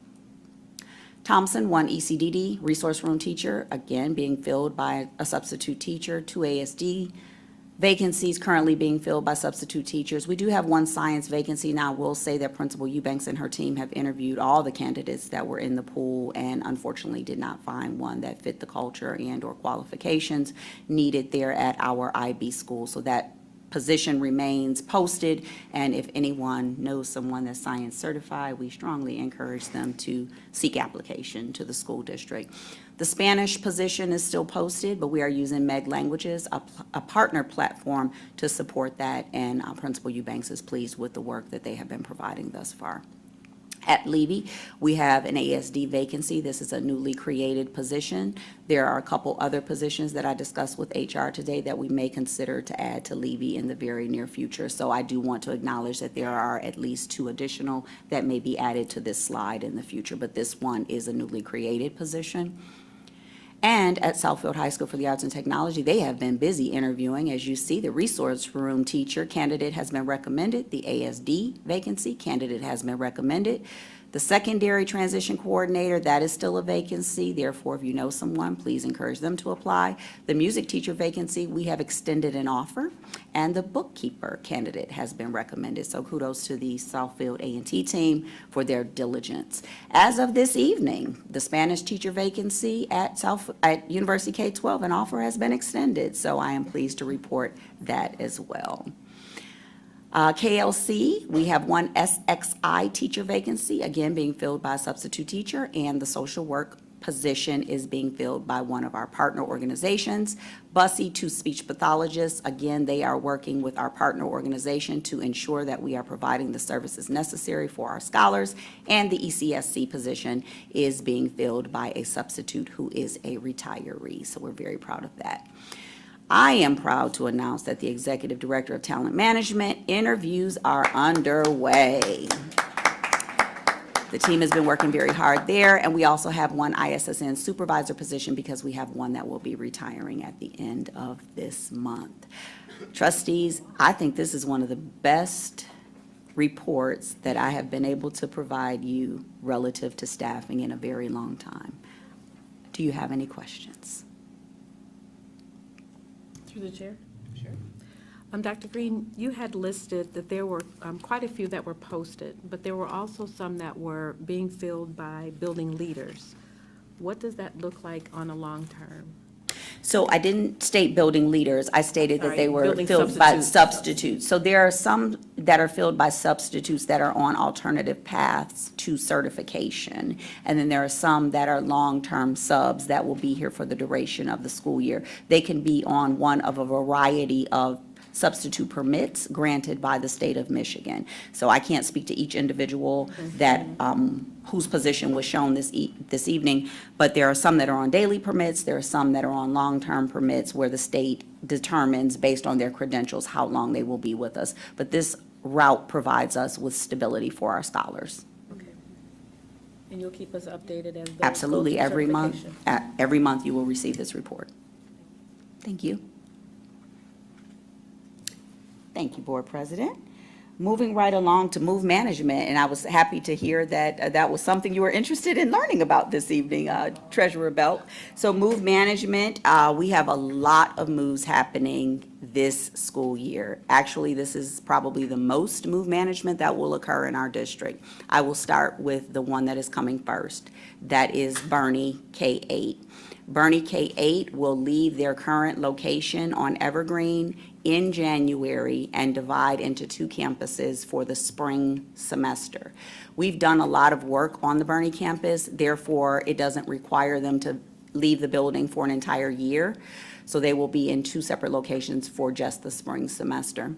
Thompson, one ECDD resource room teacher, again being filled by a substitute teacher, two ASD Vacancies currently being filled by substitute teachers. We do have one science vacancy. Now, I will say that Principal Eubanks and her team have interviewed all the candidates that were in the pool and unfortunately did not find one that fit the culture and/or qualifications needed there at our IB school. So that position remains posted, and if anyone knows someone that's science certified, we strongly encourage them to seek application to the school district. The Spanish position is still posted, but we are using MEG Languages, a partner platform to support that, and Principal Eubanks is pleased with the work that they have been providing thus far. At Levy, we have an ASD vacancy. This is a newly created position. There are a couple other positions that I discussed with HR today that we may consider to add to Levy in the very near future. So I do want to acknowledge that there are at least 2 additional that may be added to this slide in the future, but this one is a newly created position. And at Southfield High School for the Arts and Technology, they have been busy interviewing. As you see, the resource room teacher candidate has been recommended. The ASD vacancy candidate has been recommended. The secondary transition coordinator, that is still a vacancy. Therefore, if you know someone, please encourage them to apply. The music teacher vacancy, we have extended an offer. And the bookkeeper candidate has been recommended. So kudos to the Southfield A&T team for their diligence. As of this evening, the Spanish teacher vacancy at University K-12, an offer has been extended. So I am pleased to report that as well. KLC, we have one SXI teacher vacancy, again being filled by a substitute teacher, and the social work position is being filled by one of our partner organizations. Bussy, 2 speech pathologists, again, they are working with our partner organization to ensure that we are providing the services necessary for our scholars, and the ECSC position is being filled by a substitute who is a retiree, so we're very proud of that. I am proud to announce that the Executive Director of Talent Management interviews are underway. The team has been working very hard there, and we also have one ISSN supervisor position because we have one that will be retiring at the end of this month. Trustees, I think this is one of the best reports that I have been able to provide you relative to staffing in a very long time. Do you have any questions? Through the chair? Sure. Dr. Green, you had listed that there were quite a few that were posted, but there were also some that were being filled by building leaders. What does that look like on a long term? So I didn't state building leaders. I stated that Sorry, they were building filled by substitutes. substitutes. So there are some that are filled by substitutes that are on alternative paths to certification. And then there are some that are long-term subs that will be here for the duration of the school year. They can be on one of a variety of substitute permits granted by the state of Michigan. So I can't speak to each individual that, whose position was shown this evening, but there are some that are on daily permits, there are some that are on long-term permits where the state determines based on their credentials how long they will be with us. But this route provides us with stability for our scholars. Okay. And you'll keep us updated as those go Absolutely, through every month, certification? every month you will receive this report. Thank you. Thank you, Board President. Moving right along to move management, and I was happy to hear that that was something you were interested in learning about this evening, Treasurer Belk. So move management, we have a lot of moves happening this school year. Actually, this is probably the most move management that will occur in our district. I will start with the one that is coming first. That is Bernie K-8. Bernie K-8 will leave their current location on Evergreen in January and divide into 2 campuses for the spring semester. We've done a lot of work on the Bernie campus, therefore it doesn't require them to leave the building for an entire year. So they will be in 2 separate locations for just the spring semester.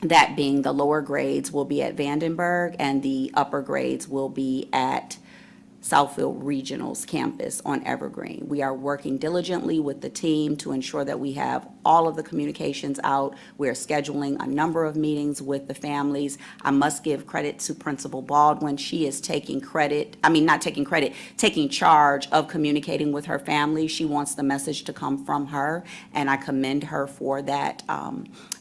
That being the lower grades will be at Vandenberg and the upper grades will be at Southfield Regional's campus on Evergreen. We are working diligently with the team to ensure that we have all of the communications out. We're scheduling a number of meetings with the families. I must give credit to Principal Baldwin. She is taking charge of communicating with her family. She wants the message to come from her, and I commend her for that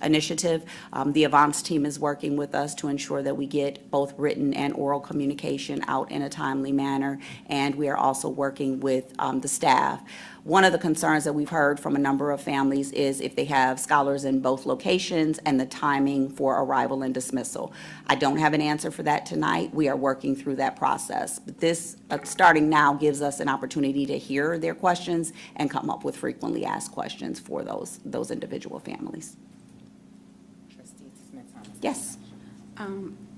initiative. The Avance team is working with us to ensure that we get both written and oral communication out in a timely manner, and we are also working with the staff. One of the concerns that we've heard from a number of families is if they have scholars in both locations and the timing for arrival and dismissal. I don't have an answer for that tonight. We are working through that process. But this, starting now, gives us an opportunity to hear their questions and come up with frequently asked questions for those individual families. Yes.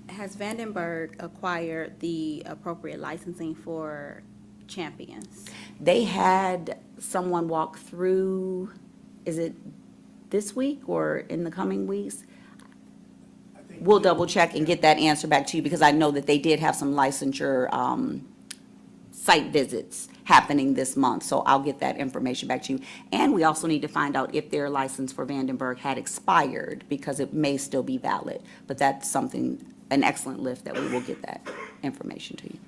Has Vandenberg acquired the appropriate licensing for Champions? They had someone walk through, is it this week or in the coming weeks? We'll double check and get that answer back to you, because I know that they did have some licensure site visits happening this month, so I'll get that information back to you. And we also need to find out if their license for Vandenberg had expired, because it may still be valid. But that's something, an excellent lift, that we will get that information to you.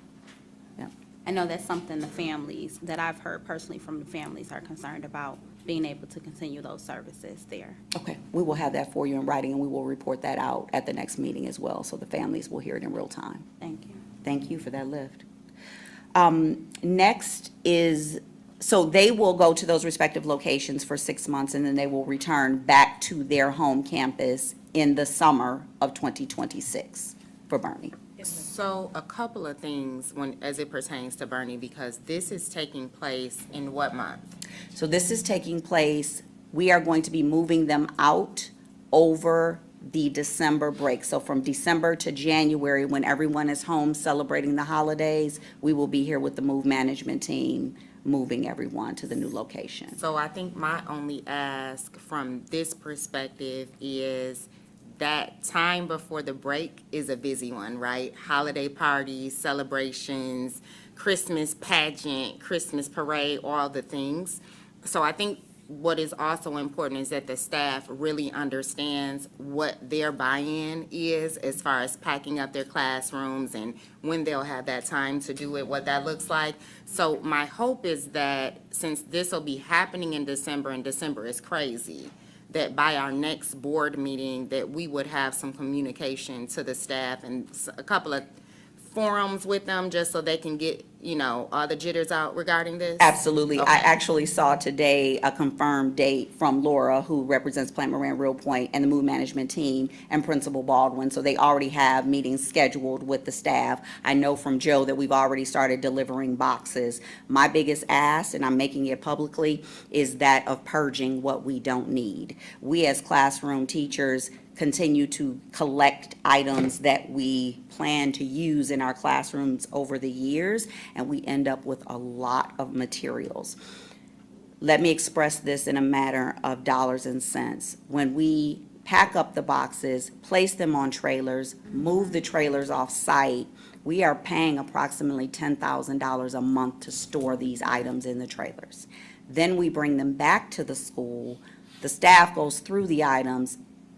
Yeah. I know that's something the families, that I've heard personally from the families, are concerned about, being able to continue those services there. Okay, we will have that for you in writing, and we will report that out at the next meeting as well, so the families will hear it in real time. Thank you. Thank you for that lift. Next is, so they will go to those respective locations for 6 months, and then they will return back to their home campus in the summer of 2026 for Bernie. So a couple of things as it pertains to Bernie, because this is taking place in what month? So this is taking place, we are going to be moving them out over the December break. So from December to January, when everyone is home celebrating the holidays, we will be here with the move management team, moving everyone to the new location. So I think my only ask from this perspective is that time before the break is a busy one, right? Holiday parties, celebrations, Christmas pageant, Christmas parade, all the things. So I think what is also important is that the staff really understands what their buy-in is as far as packing up their classrooms and when they'll have that time to do it, what that looks like. So my hope is that since this will be happening in December, and December is crazy, that by our next board meeting, that we would have some communication to the staff and a couple of forums with them, just so they can get, all the jitters out regarding this? Absolutely. Okay. I actually saw today a confirmed date from Laura, who represents Plant Moran Real Point, and the move management team, and Principal Baldwin. So they already have meetings scheduled with the staff. I know from Joe that we've already started delivering boxes. My biggest ask, and I'm making it publicly, is that of purging what we don't need. We as classroom teachers continue to collect items that we plan to use in our classrooms over the years, and we end up with a lot of materials. Let me express this in a matter of dollars and cents. When we pack up the boxes, place them on trailers, move the trailers off-site, we are paying approximately $10,000 a month to store these items in the trailers. Then we bring them back to the school. The staff goes through the items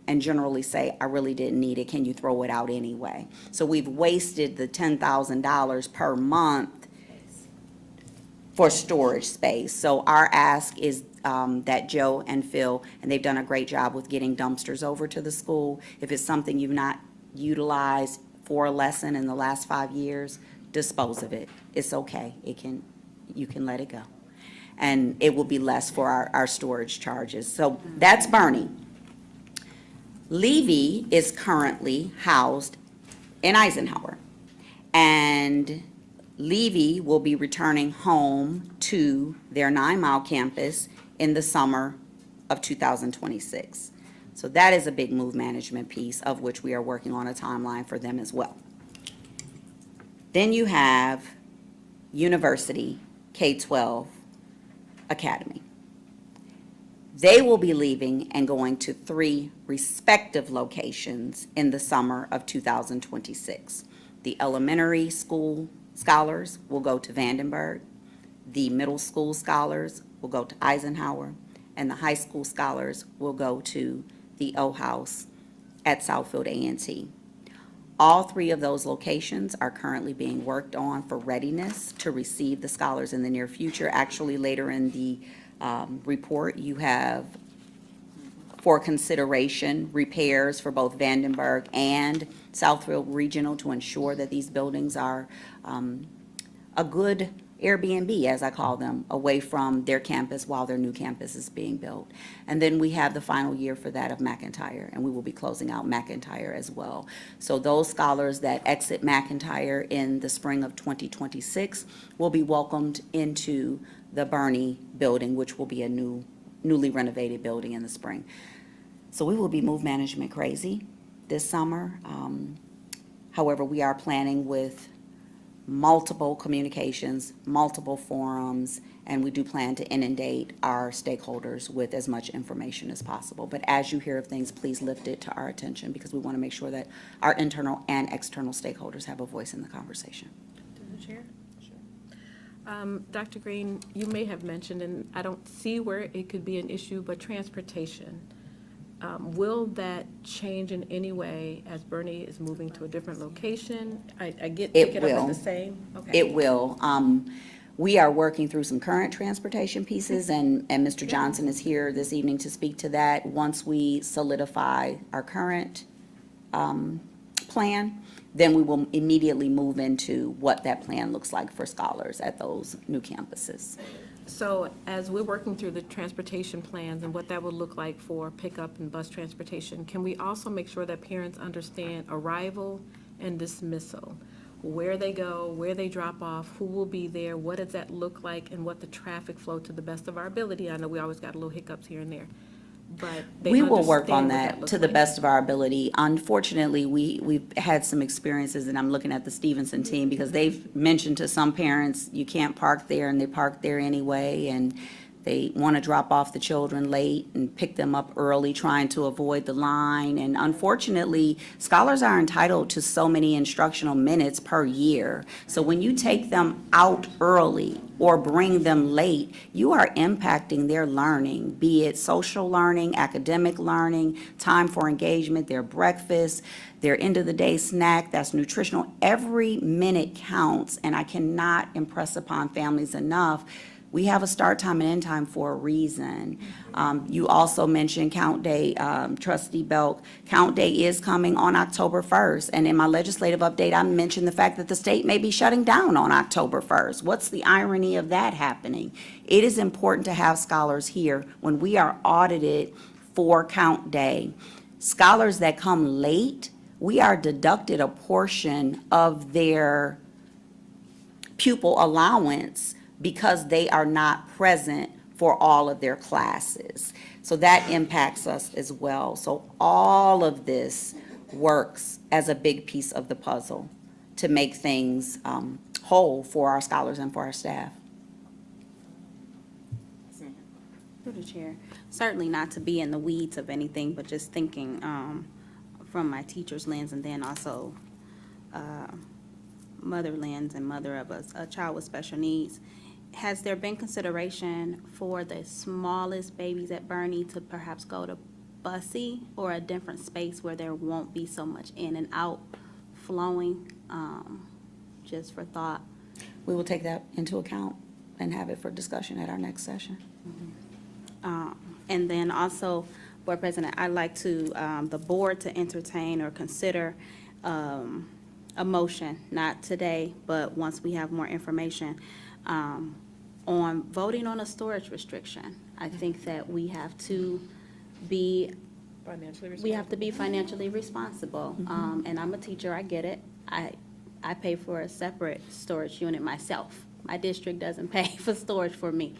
and generally say, I really didn't need it, can you throw it out anyway? So we've wasted the $10,000 per month for storage space. So our ask is that Joe and Phil, and they've done a great job with getting dumpsters over to the school. If it's something you've not utilized for a lesson in the last 5 years, dispose of it. It's okay, you can let it go. And it will be less for our storage charges. So that's Bernie. Levy is currently housed in Eisenhower, and Levy will be returning home to their 9 Mile campus in the summer of 2026. So that is a big move management piece, of which we are working on a timeline for them as well. Then you have University K-12 Academy. They will be leaving and going to 3 respective locations in the summer of 2026. The elementary school scholars will go to Vandenberg, the middle school scholars will go to Eisenhower, and the high school scholars will go to the O House at Southfield A&T. All 3 of those locations are currently being worked on for readiness to receive the scholars in the near future. Actually, later in the report, you have for consideration repairs for both Vandenberg and Southfield Regional to ensure that these buildings are a good Airbnb, as I call them, away from their campus while their new campus is being built. And then we have the final year for that of McIntyre, and we will be closing out McIntyre as well. So those scholars that exit McIntyre in the spring of 2026 will be welcomed into the Bernie building, which will be a newly renovated building in the spring. So we will be move management crazy this summer. However, we are planning with multiple communications, multiple forums, and we do plan to inundate our stakeholders with as much information as possible. But as you hear of things, please lift it to our attention, because we want to make sure that our internal and external stakeholders have a voice in the conversation. To the chair? Dr. Green, you may have mentioned, and I don't see where it could be an issue, but transportation. Will that change in any way as Bernie is moving to a different location? I pick it up as the same? Okay. It will. We are working through some current transportation pieces, and Mr. Johnson is here this evening to speak to that. Once we solidify our current plan, then we will immediately move into what that plan looks like for scholars at those new campuses. So as we're working through the transportation plans and what that would look like for pickup and bus transportation, can we also make sure that parents understand arrival and dismissal? Where they go, where they drop off, who will be there, what does that look like, and what the traffic flow to the best of our ability? I know we always got little hiccups here and there, but they We will work on understand what that looks to the like. best of our ability. Unfortunately, we've had some experiences, and I'm looking at the Stevenson team, because they've mentioned to some parents, you can't park there, and they park there anyway, and they want to drop off the children late and pick them up early, trying to avoid the line. And unfortunately, scholars are entitled to so many instructional minutes per year. So when you take them out early or bring them late, you are impacting their learning, be it social learning, academic learning, time for engagement, their breakfast, their end-of-the-day snack that's nutritional. Every minute counts, and I cannot impress upon families enough, we have a start time and end time for a reason. You also mentioned Count Day, Trustee Belk. Count Day is coming on October 1st. And in my legislative update, I mentioned the fact that the state may be shutting down on October 1st. What's the irony of that happening? It is important to have scholars here when we are audited for Count Day. Scholars that come late, we are deducted a portion of their pupil allowance because they are not present for all of their classes. So that impacts us as well. So all of this works as a big piece of the puzzle to make things whole for our scholars and for our staff. Through the chair, certainly not to be in the weeds of anything, but just thinking from my teacher's lens, and then also mother lens and mother of a child with special needs. Has there been consideration for the smallest babies at Bernie to perhaps go to Bussy or a different space where there won't be so much in and out flowing, just for thought? We will take that into account and have it for discussion at our next session. And then also, Board President, I'd like to, the board to entertain or consider a motion, not today, but once we have more information, on voting on a storage restriction. I think that we have to be financially responsible. And I'm a teacher, I get it. I pay for a separate storage unit myself. My district doesn't pay for storage for me.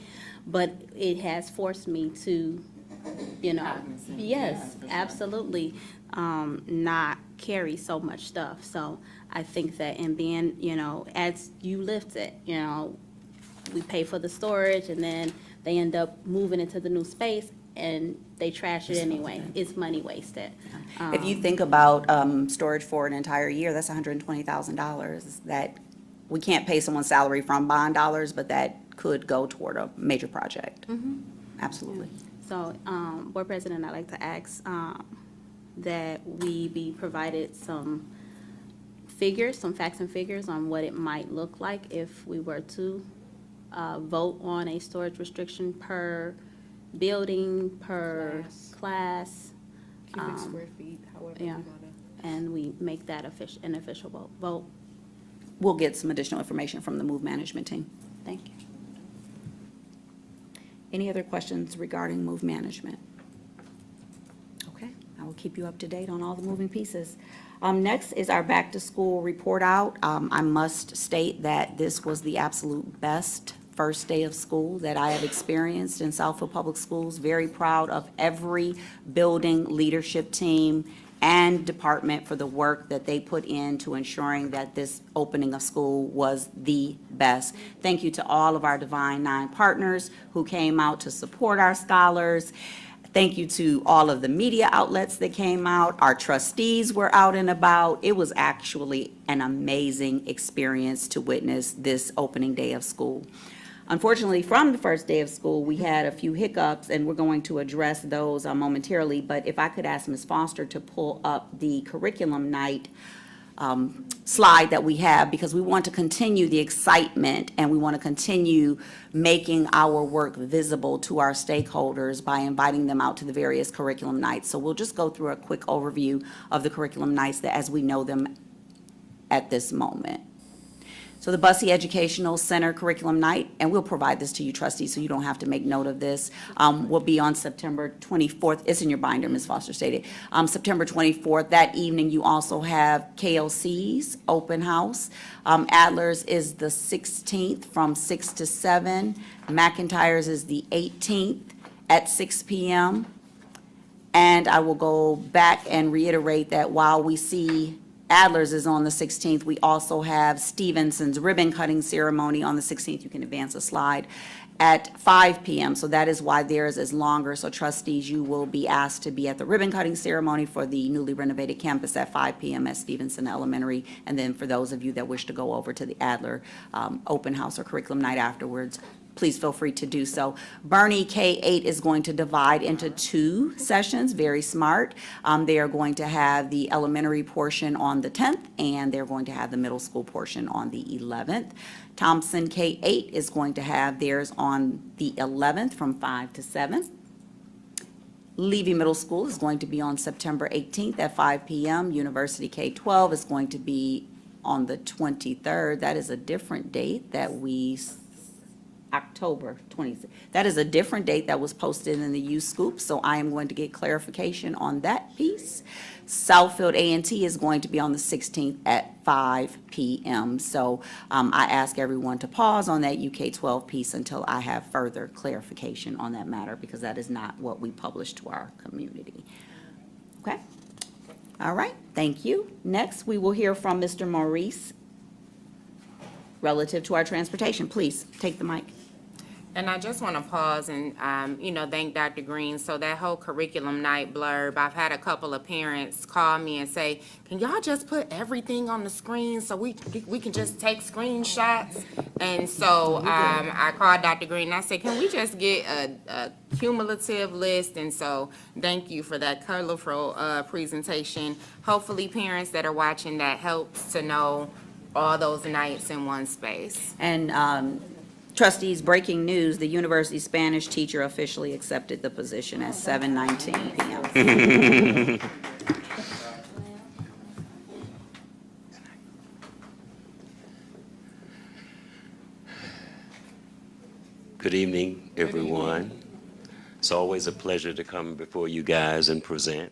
But it has forced me to, yes, absolutely, not carry so much stuff. So I think that in being, as you lift it, we pay for the storage, and then they end up moving into the new space, and they trash it anyway. It's money wasted. If you think about storage for an entire year, that's $120,000 that we can't pay someone's salary from bond dollars, but that could go toward a major project. Absolutely. So, Board President, I'd like to ask that we be provided some figures, some facts and figures on what it might look like if we were to vote on a storage restriction per building, per class. Cubic square feet, however we Yeah, want to. and we make that an official vote. We'll get some additional information from the move management team. Thank you. Any other questions regarding move management? Okay, I will keep you up to date on all the moving pieces. Next is our back-to-school report out. I must state that this was the absolute best first day of school that I have experienced in Southfield Public Schools. Very proud of every building leadership team and department for the work that they put into ensuring that this opening of school was the best. Thank you to all of our Divine Nine partners who came out to support our scholars. Thank you to all of the media outlets that came out. Our trustees were out and about. It was actually an amazing experience to witness this opening day of school. Unfortunately, from the first day of school, we had a few hiccups, and we're going to address those momentarily. But if I could ask Ms. Foster to pull up the curriculum night slide that we have, because we want to continue the excitement and we want to continue making our work visible to our stakeholders by inviting them out to the various curriculum nights. So we'll just go through a quick overview of the curriculum nights as we know them at this moment. So the Bussey Educational Center Curriculum Night, and we'll provide this to you trustees so you don't have to make note of this, will be on September 24th. It's in your binder, Ms. Foster stated. September 24th. That evening, you also have KLC's open house. Adler's is the 16th from 6 to 7. McIntyre's is the 18th at 6 p.m. And I will go back and reiterate that while we see Adler's is on the 16th. We also have Stevenson's ribbon cutting ceremony on the 16th. You can advance a slide at 5 p.m. So that is why theirs is longer. So trustees, you will be asked to be at the ribbon cutting ceremony for the newly renovated campus at 5 p.m. at Stevenson Elementary. And then for those of you that wish to go over to the Adler open house or curriculum night afterwards, please feel free to do so. Bernie K-8 is going to divide into 2 sessions, very smart. They are going to have the elementary portion on the 10th, and they're going to have the middle school portion on the 11th. Thompson K-8 is going to have theirs on the 11th from 5 to 7. Levy Middle School is going to be on September 18th at 5 p.m. University K-12 is going to be on the 23rd. That is a different date that we October 20th. That is a different date that was posted in the U Scoop, so I am going to get clarification on that piece. Southfield A&T is going to be on the 16th at 5 p.m. So I ask everyone to pause on that UK12 piece until I have further clarification on that matter, because that is not what we publish to our community. Okay? All right, thank you. Next, we will hear from Mr. Maurice relative to our transportation. Please, take the mic. And I just want to pause and, thank Dr. Green. So that whole curriculum night blurb, I've had a couple of parents call me and say, can y'all just put everything on the screen so we can just take screenshots? And so I called Dr. Green and I said, can we just get a cumulative list? And so thank you for that colorful presentation. Hopefully parents that are watching, that helps to know all those nights in one space. And trustees, breaking news, the university Spanish teacher officially accepted the position at 7:19 p.m. Good evening, everyone. It's always a pleasure to come before you guys and present.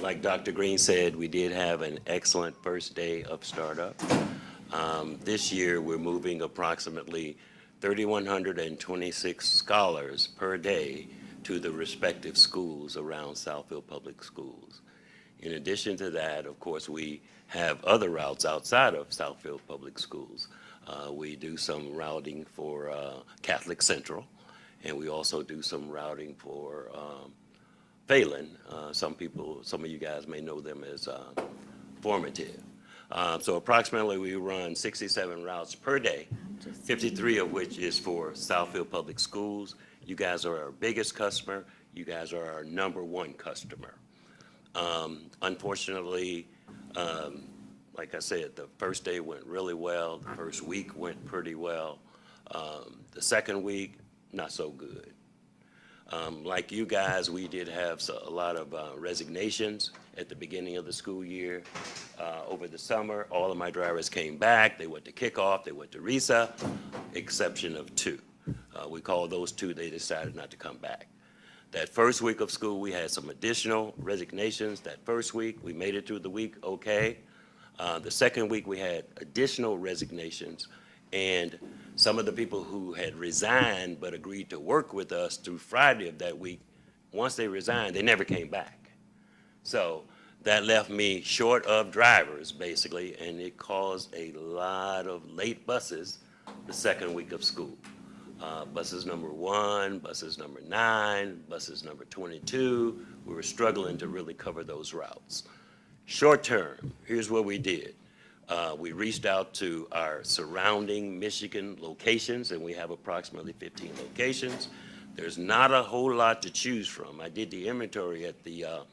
Like Dr. Green said, we did have an excellent first day of startup. This year, we're moving approximately 3,126 scholars per day to the respective schools around Southfield Public Schools. In addition to that, of course, we have other routes outside of Southfield Public Schools. We do some routing for Catholic Central, and we also do some routing for Phelan. Some of you guys may know them as Formative. So approximately we run 67 routes per day, 53 of which is for Southfield Public Schools. You guys are our biggest customer. You guys are our #1 customer. Unfortunately, like I said, the first day went really well. The first week went pretty well. The second week, not so good. Like you guys, we did have a lot of resignations at the beginning of the school year. Over the summer, all of my drivers came back. They went to kickoff, they went to RESA, exception of 2. We called those 2, they decided not to come back. That first week of school, we had some additional resignations. That first week, we made it through the week okay. The second week, we had additional resignations, and some of the people who had resigned but agreed to work with us through Friday of that week, once they resigned, they never came back. So that left me short of drivers, basically, and it caused a lot of late buses the second week of school. Buses number 1, buses number 9, buses number 22. We were struggling to really cover those routes. Short term, here's what we did. We reached out to our surrounding Michigan locations, and we have approximately 15 locations. There's not a whole lot to choose from. I did the inventory at the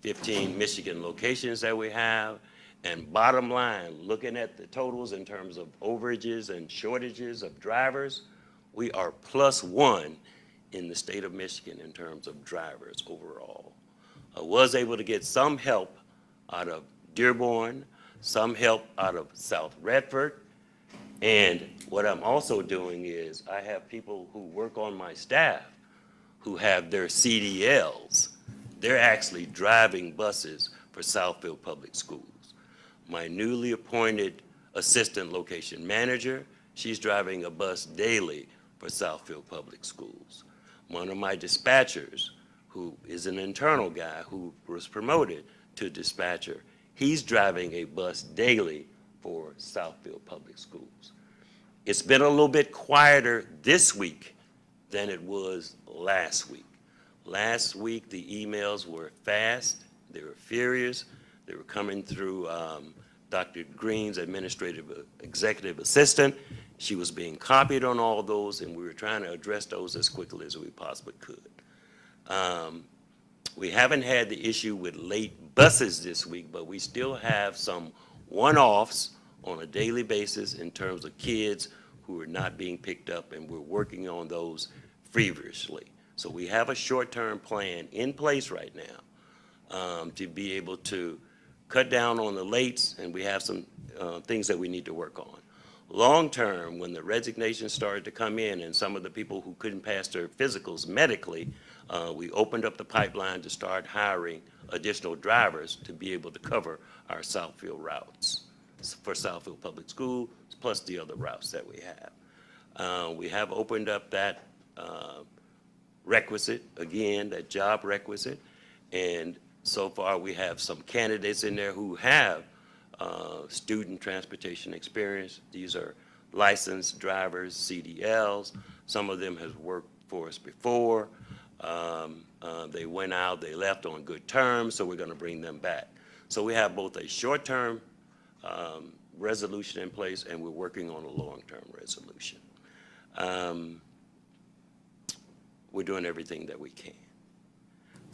15 Michigan locations that we have, and bottom line, looking at the totals in terms of overages and shortages of drivers, we are +1 in the state of Michigan in terms of drivers overall. I was able to get some help out of Dearborn, some help out of South Redford, and what I'm also doing is I have people who work on my staff who have their CDLs. They're actually driving buses for Southfield Public Schools. My newly appointed assistant location manager, she's driving a bus daily for Southfield Public Schools. One of my dispatchers, who is an internal guy who was promoted to dispatcher, he's driving a bus daily for Southfield Public Schools. It's been a little bit quieter this week than it was last week. Last week, the emails were fast, they were furious, they were coming through Dr. Green's executive assistant. She was being copied on all those, and we were trying to address those as quickly as we possibly could. We haven't had the issue with late buses this week, but we still have some one-offs on a daily basis in terms of kids who are not being picked up, and we're working on those feverishly. So we have a short-term plan in place right now to be able to cut down on the lates, and we have some things that we need to work on. Long-term, when the resignations started to come in and some of the people who couldn't pass their physicals medically, we opened up the pipeline to start hiring additional drivers to be able to cover our Southfield routes for Southfield Public School, plus the other routes that we have. We have opened up that requisite, again, that job requisite, and so far we have some candidates in there who have student transportation experience. These are licensed drivers, CDLs. Some of them have worked for us before. They went out, they left on good terms, so we're going to bring them back. So we have both a short-term resolution in place, and we're working on a long-term resolution. We're doing everything that we can.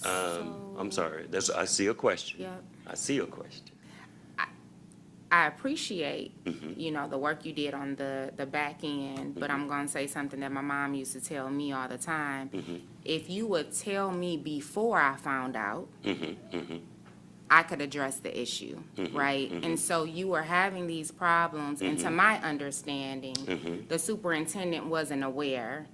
I'm sorry, I see a question. Yep. I see a question. I appreciate, the work you did on the back end, but I'm gonna say something that my mom used to tell me all the time. If you would tell me before I found out, I could address the issue, right? And so you were having these problems, and to my understanding, the superintendent wasn't aware.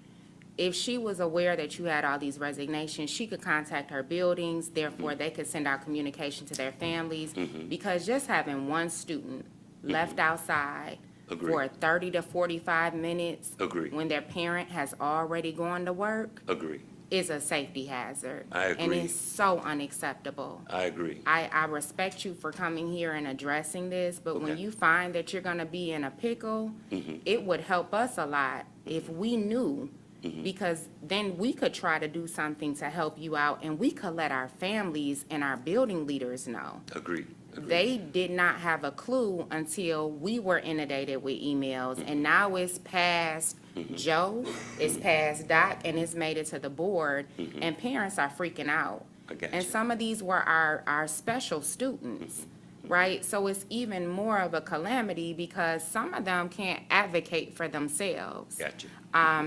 If she was aware that you had all these resignations, she could contact her buildings, therefore they could send out communication to their families. Because just having one student left outside Agree. for 30 to 45 minutes Agree. when their parent has already gone to work Agree. is a safety hazard. I agree. And it's so unacceptable. I agree. I respect you for coming here and addressing this, but when Okay. you find that you're gonna be in a pickle, it would help us a lot if we knew, because then we could try to do something to help you out, and we could let our families and our building leaders know. Agreed. They did not have a clue until we were inundated with emails, and now it's past Joe, it's past Doc, and it's made it to the board, and parents are freaking out. I got And you. some of these were our special students. right? So it's even more of a calamity because some of them can't advocate for themselves. Gotcha.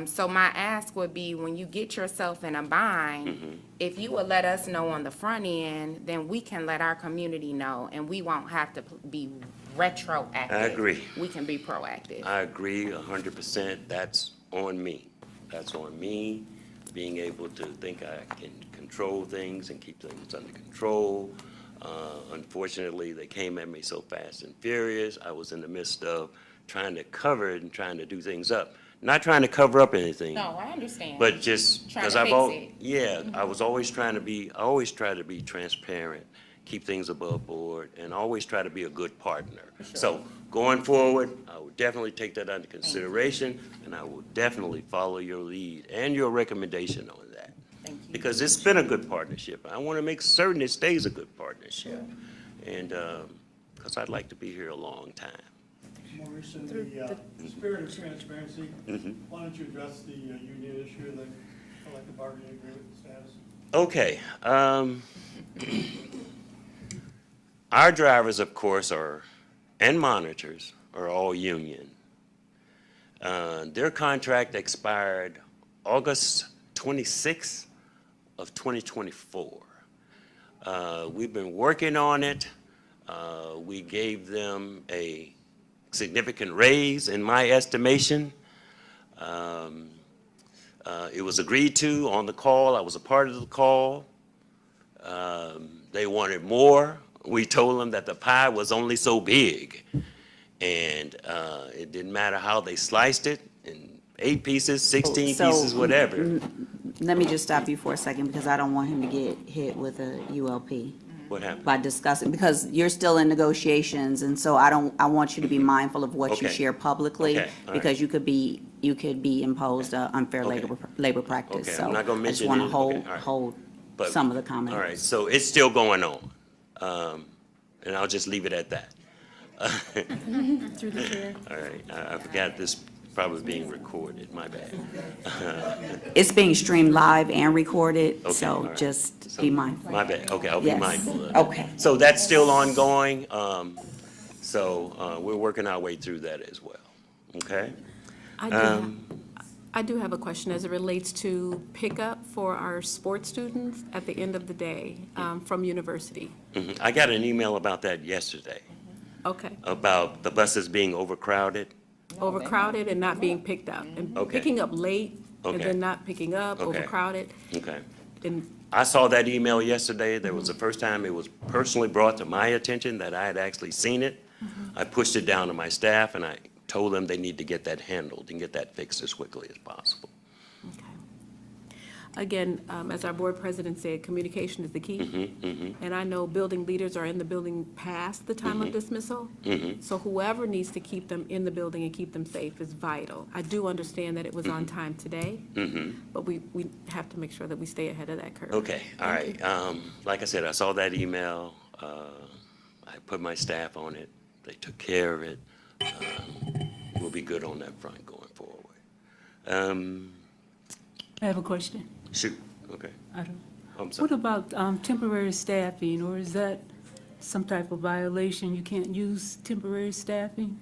So my ask would be, when you get yourself in a bind, if you would let us know on the front end, then we can let our community know, and we won't have to be retroactive. I agree. We can be proactive. I agree 100%. That's on me. That's on me, being able to think I can control things and keep things under control. Unfortunately, they came at me so fast and furious. I was in the midst of trying to cover it and trying to do things up. Not trying to cover up anything. No, I understand. But just, Trying because to I've fix al, it. yeah, I was always trying to be, I always try to be transparent, keep things above board, and always try to be a good partner. So going forward, I will definitely take that under consideration, and I will definitely follow your lead and your recommendation on that. Thank you. Because it's been a good partnership. I want to make certain it stays a good partnership. And, because I'd like to be here a long time. Maurice, in the spirit of transparency, why don't you address the union issue, the collective bargaining agreement status? Okay, our drivers, of course, and monitors are all union. Their contract expired August 26th of 2024. We've been working on it. We gave them a significant raise, in my estimation. It was agreed to on the call. I was a part of the call. They wanted more. We told them that the pie was only so big. And it didn't matter how they sliced it, in 8 pieces, 16 So, pieces, whatever. Let me just stop you for a second, because I don't want him to get hit with a ULP What happened? by discussing, because you're still in negotiations, and so I want you to be mindful of what you Okay. share publicly, Okay, all right. because you could be imposed unfair Okay. labor practice. Okay, So I'm not gonna I just mention want to it. hold, Okay, all right. hold But- some of the comments. All right, so it's still going on. And I'll just leave it at that. Through the chair. All right, I forgot this probably being recorded, my bad. It's being streamed live and recorded, Okay, all so right. just be mindful. My bad, okay, I'll be Yes. mindful of it. Okay. So that's still ongoing, so we're working our way through that as well, okay? I do have a question as it relates to pickup for our sports students at the end of the day from university. I got an email about that yesterday, Okay. about the buses being overcrowded. Overcrowded and not being picked up, and Okay. picking up late, and Okay. then not picking up, Okay. overcrowded. Okay. And I saw that email yesterday. That was the first time it was personally brought to my attention that I had actually seen it. I pushed it down to my staff, and I told them they need to get that handled and get that fixed as quickly as possible. again, as our board president said, communication is the key. And I know building leaders are in the building past the time of dismissal. So whoever needs to keep them in the building and keep them safe is vital. I do understand that it was on time today, but we have to make sure that we stay ahead of that curve. Okay, all right. Like I said, I saw that email. I put my staff on it. They took care of it. We'll be good on that front going forward. I have a question. Shoot, okay. I don't. I'm What sorry. about temporary staffing, or is that some type of violation? You can't use temporary staffing?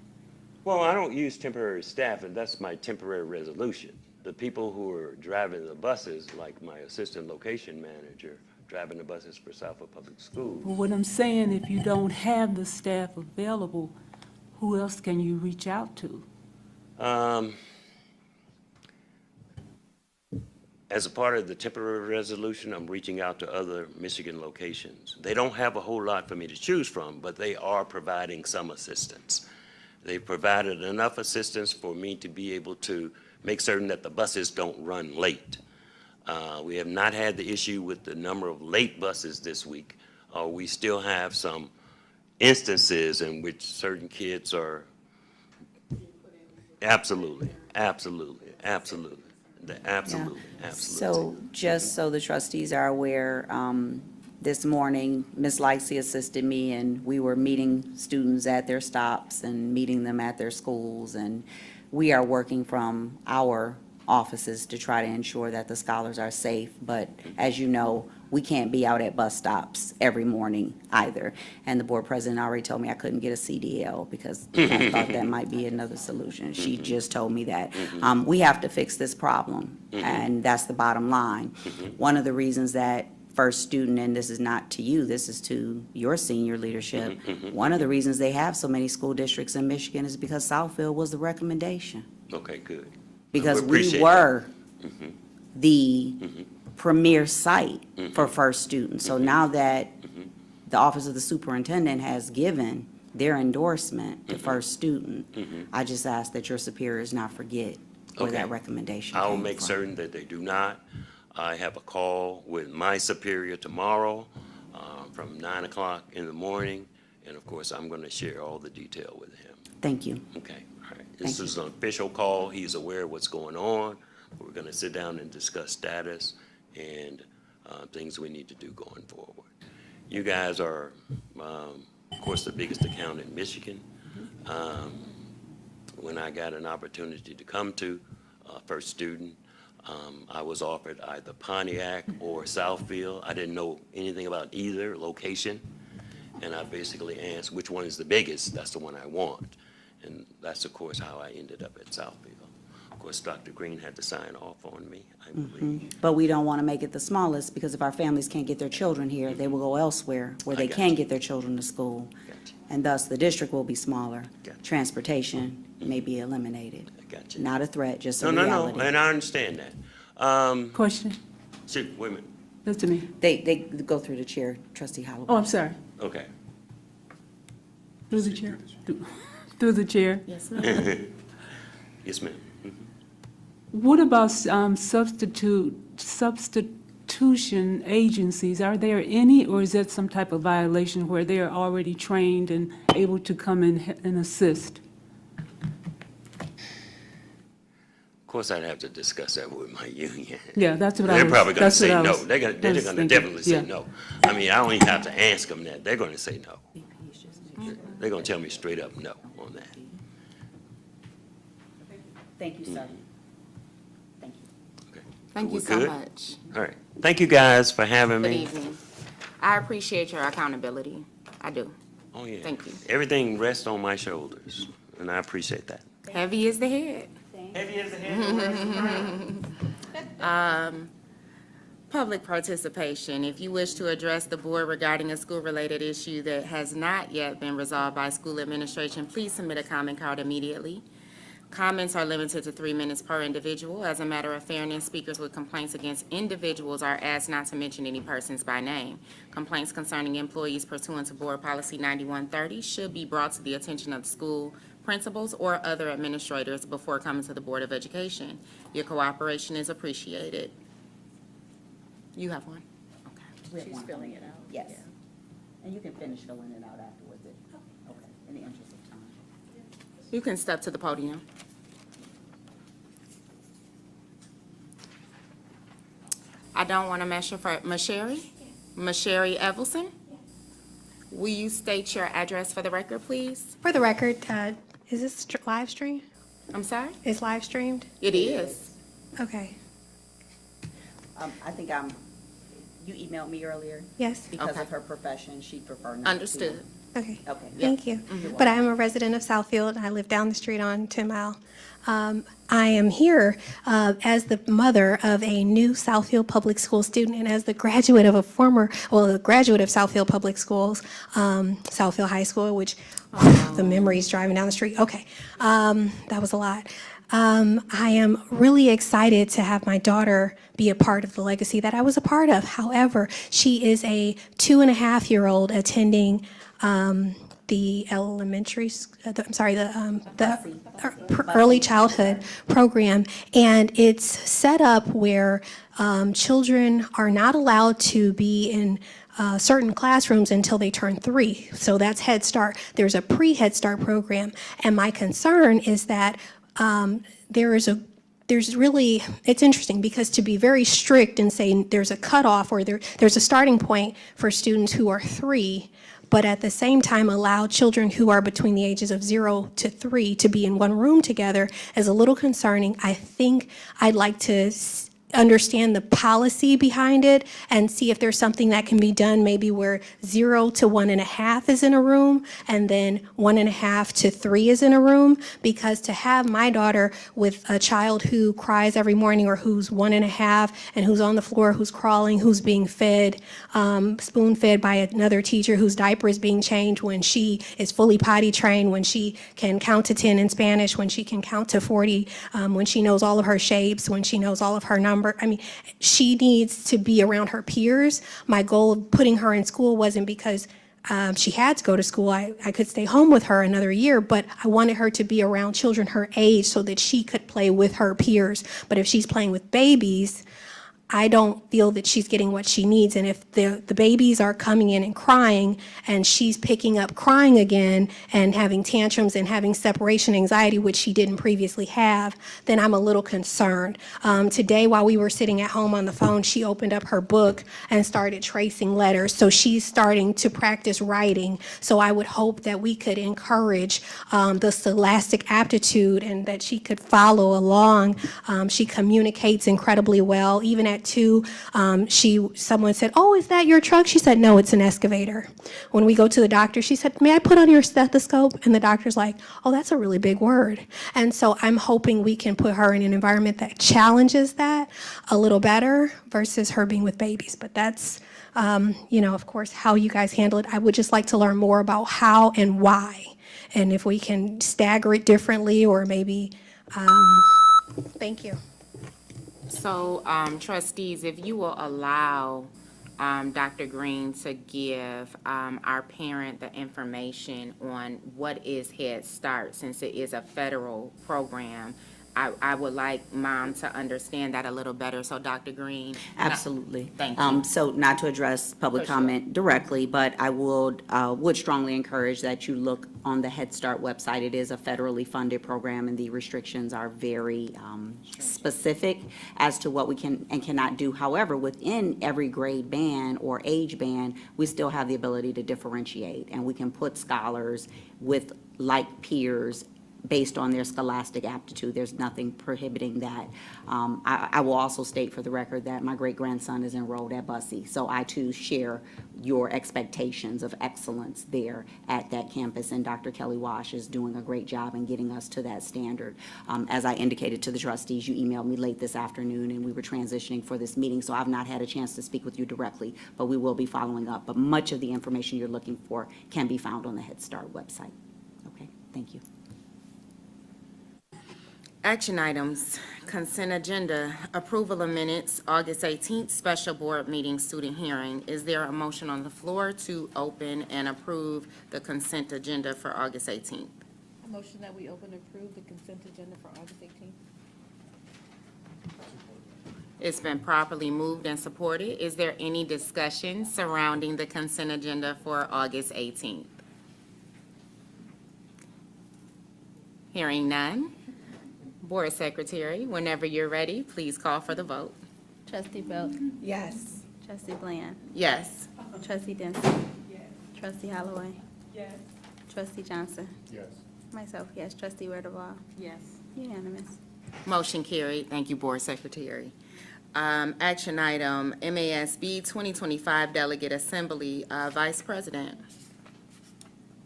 Well, I don't use temporary staff, and that's my temporary resolution. The people who are driving the buses, like my assistant location manager, driving the buses for Southfield Public Schools. Well, what I'm saying, if you don't have the staff available, who else can you reach out to? As a part of the temporary resolution, I'm reaching out to other Michigan locations. They don't have a whole lot for me to choose from, but they are providing some assistance. They've provided enough assistance for me to be able to make certain that the buses don't run late. We have not had the issue with the number of late buses this week. We still have some instances in which certain kids are, absolutely, absolutely, absolutely. Absolutely, absolutely. So just so the trustees are aware, this morning, Ms. Lexi assisted me, and we were meeting students at their stops and meeting them at their schools, and we are working from our offices to try to ensure that the scholars are safe. But as you know, we can't be out at bus stops every morning either. And the board president already told me I couldn't get a CDL because I thought that might be another solution. She just told me that. We have to fix this problem, and that's the bottom line. One of the reasons that First Student, and this is not to you, this is to your senior leadership, one of the reasons they have so many school districts in Michigan is because Southfield was the recommendation. Okay, good. Because we appreciate were that. the premier site for First Student. So now that the Office of the Superintendent has given their endorsement to First Student, I just ask that your superiors not forget where that Okay. recommendation I will came make from. certain that they do not. I have a call with my superior tomorrow from 9 o'clock in the morning, and of course, I'm going to share all the detail with him. Thank you. Okay, all right. This is an official call. He's aware of what's going on. We're going to sit down and discuss status and things we need to do going forward. You guys are, of course, the biggest account in Michigan. When I got an opportunity to come to First Student, I was offered either Pontiac or Southfield. I didn't know anything about either location, and I basically asked which one is the biggest. That's the one I want, and that's of course how I ended up at Southfield. Of course, Dr. Green had to sign off on me, I believe. But we don't want to make it the smallest, because if our families can't get their children here, they will go elsewhere where I they got can you. get their children to school. Gotcha. And thus, the district will be smaller. Gotcha. Transportation may be eliminated. I got you. Not a threat, just No, a no, reality. no, and I understand that. Question, Shoot, wait a minute. that's to me. They go through the chair, trustee Holloway. Oh, I'm sorry. Okay. Through the chair. Through the chair. Yes, ma'am. Yes, ma'am. What about substitution agencies? Are there any, or is that some type of violation where they are already trained and able to come in and assist? Of course, I'd have to discuss that with my union. Yeah, that's what I They're was. probably gonna that's what say I no. was- They're I gonna was thinking, definitely say yeah. no. I mean, I don't even have to ask them that. They're gonna say no. They're gonna tell me straight up no on that. Thank you, sir. Thank you. Okay. Thank you We're so good? much. All right. Thank you guys for having Good me. evening. I appreciate your accountability. I do. Oh, yeah. Thank you. Everything rests on my shoulders, and I appreciate that. Heavy is the head. Heavy as the hand. Public participation. If you wish to address the board regarding a school-related issue that has not yet been resolved by school administration, please submit a comment card immediately. Comments are limited to 3 minutes per individual. As a matter of fairness, speakers with complaints against individuals are asked not to mention any persons by name. Complaints concerning employees pursuant to Board Policy 9130 should be brought to the attention of the school principals or other administrators before coming to the Board of Education. Your cooperation is appreciated. You have one? She's filling it out. Yes. And you can finish filling it out afterwards, okay, in the interest of time. You can step to the podium. I don't want to measure for Masheri Evelson. Will you state your address for the record, please? For the record, is this live stream? I'm sorry? Is live streamed? It is. Okay. I think you emailed me earlier. Yes. Because Okay. of her profession, she'd prefer not to. Understood. Okay. Okay. Thank you. You're But I am a resident of Southfield. I live down the street on 10 Mile. I am here as the mother of a new Southfield Public School student and as the graduate of the graduate of Southfield Public Schools, Southfield High School, which the memories driving down the street. Okay, that was a lot. I am really excited to have my daughter be a part of the legacy that I was a part of. However, she is a 2.5-year-old attending the elementary, the early childhood program, and it's set up where children are not allowed to be in certain classrooms until they turn 3. So that's Head Start. There's a pre-Head Start program, and my concern is that it's interesting because to be very strict and say there's a cutoff or there's a starting point for students who are 3, but at the same time allow children who are between the ages of 0 to 3 to be in one room together is a little concerning. I think I'd like to understand the policy behind it and see if there's something that can be done, maybe where 0 to 1.5 is in a room, and then 1.5 to 3 is in a room. Because to have my daughter with a child who cries every morning, or who's 1.5 and who's on the floor, who's crawling, who's being fed, spoon-fed by another teacher, whose diaper is being changed, when she is fully potty trained, when she can count to 10 in Spanish, when she can count to 40, when she knows all of her shapes, when she knows all of her numbers. I mean, she needs to be around her peers. My goal of putting her in school wasn't because she had to go to school. I could stay home with her another year, but I wanted her to be around children her age so that she could play with her peers. But if she's playing with babies, I don't feel that she's getting what she needs. And if the babies are coming in and crying, and she's picking up crying again and having tantrums and having separation anxiety, which she didn't previously have, then I'm a little concerned. Today, while we were sitting at home on the phone, she opened up her book and started tracing letters. So she's starting to practice writing. So I would hope that we could encourage the scholastic aptitude and that she could follow along. She communicates incredibly well. Even at 2, someone said, "Oh, is that your truck?" She said, "No, it's an excavator." When we go to the doctor, she said, "May I put on your stethoscope?" And the doctor's like, "Oh, that's a really big word." And so I'm hoping we can put her in an environment that challenges that a little better versus her being with babies. But that's, of course, how you guys handle it. I would just like to learn more about how and why, and if we can stagger it differently, or maybe, thank you. So, trustees, if you will allow Dr. Green to give our parent the information on what is Head Start, since it is a federal program, I would like Mom to understand that a little better. So, Dr. Green. Absolutely. Thank you. So not to address public For sure. comment directly, but I would strongly encourage that you look on the Head Start website. It is a federally funded program, and the restrictions are very specific as to what we can and cannot do. However, within every grade band or age band, we still have the ability to differentiate, and we can put scholars with like peers based on their scholastic aptitude. There's nothing prohibiting that. I will also state for the record that my great-grandson is enrolled at Bussey, so I too share your expectations of excellence there at that campus, and Dr. Kelly Wash is doing a great job in getting us to that standard. As I indicated to the trustees, you emailed me late this afternoon, and we were transitioning for this meeting, so I've not had a chance to speak with you directly, but we will be following up. But much of the information you're looking for can be found on the Head Start website. Okay, thank you. Action items, consent agenda, approval of minutes, August 18th, special board meeting, student hearing. Is there a motion on the floor to open and approve the consent agenda for August 18th? A motion that we open and approve the consent agenda for August 18th. It's been properly moved and supported. Is there any discussion surrounding the consent agenda for August 18th? Hearing none. Board Secretary, whenever you're ready, please call for the vote. Trustee Belk. Yes. Trustee Bland. Yes. Trustee Denson. Yes. Trustee Holloway. Yes. Trustee Johnson. Yes. Myself, yes. Trustee Werdeval. Yes. Unanimous. Motion carried. Thank you, Board Secretary. Action item, MASB 2025 Delegate Assembly, Vice President.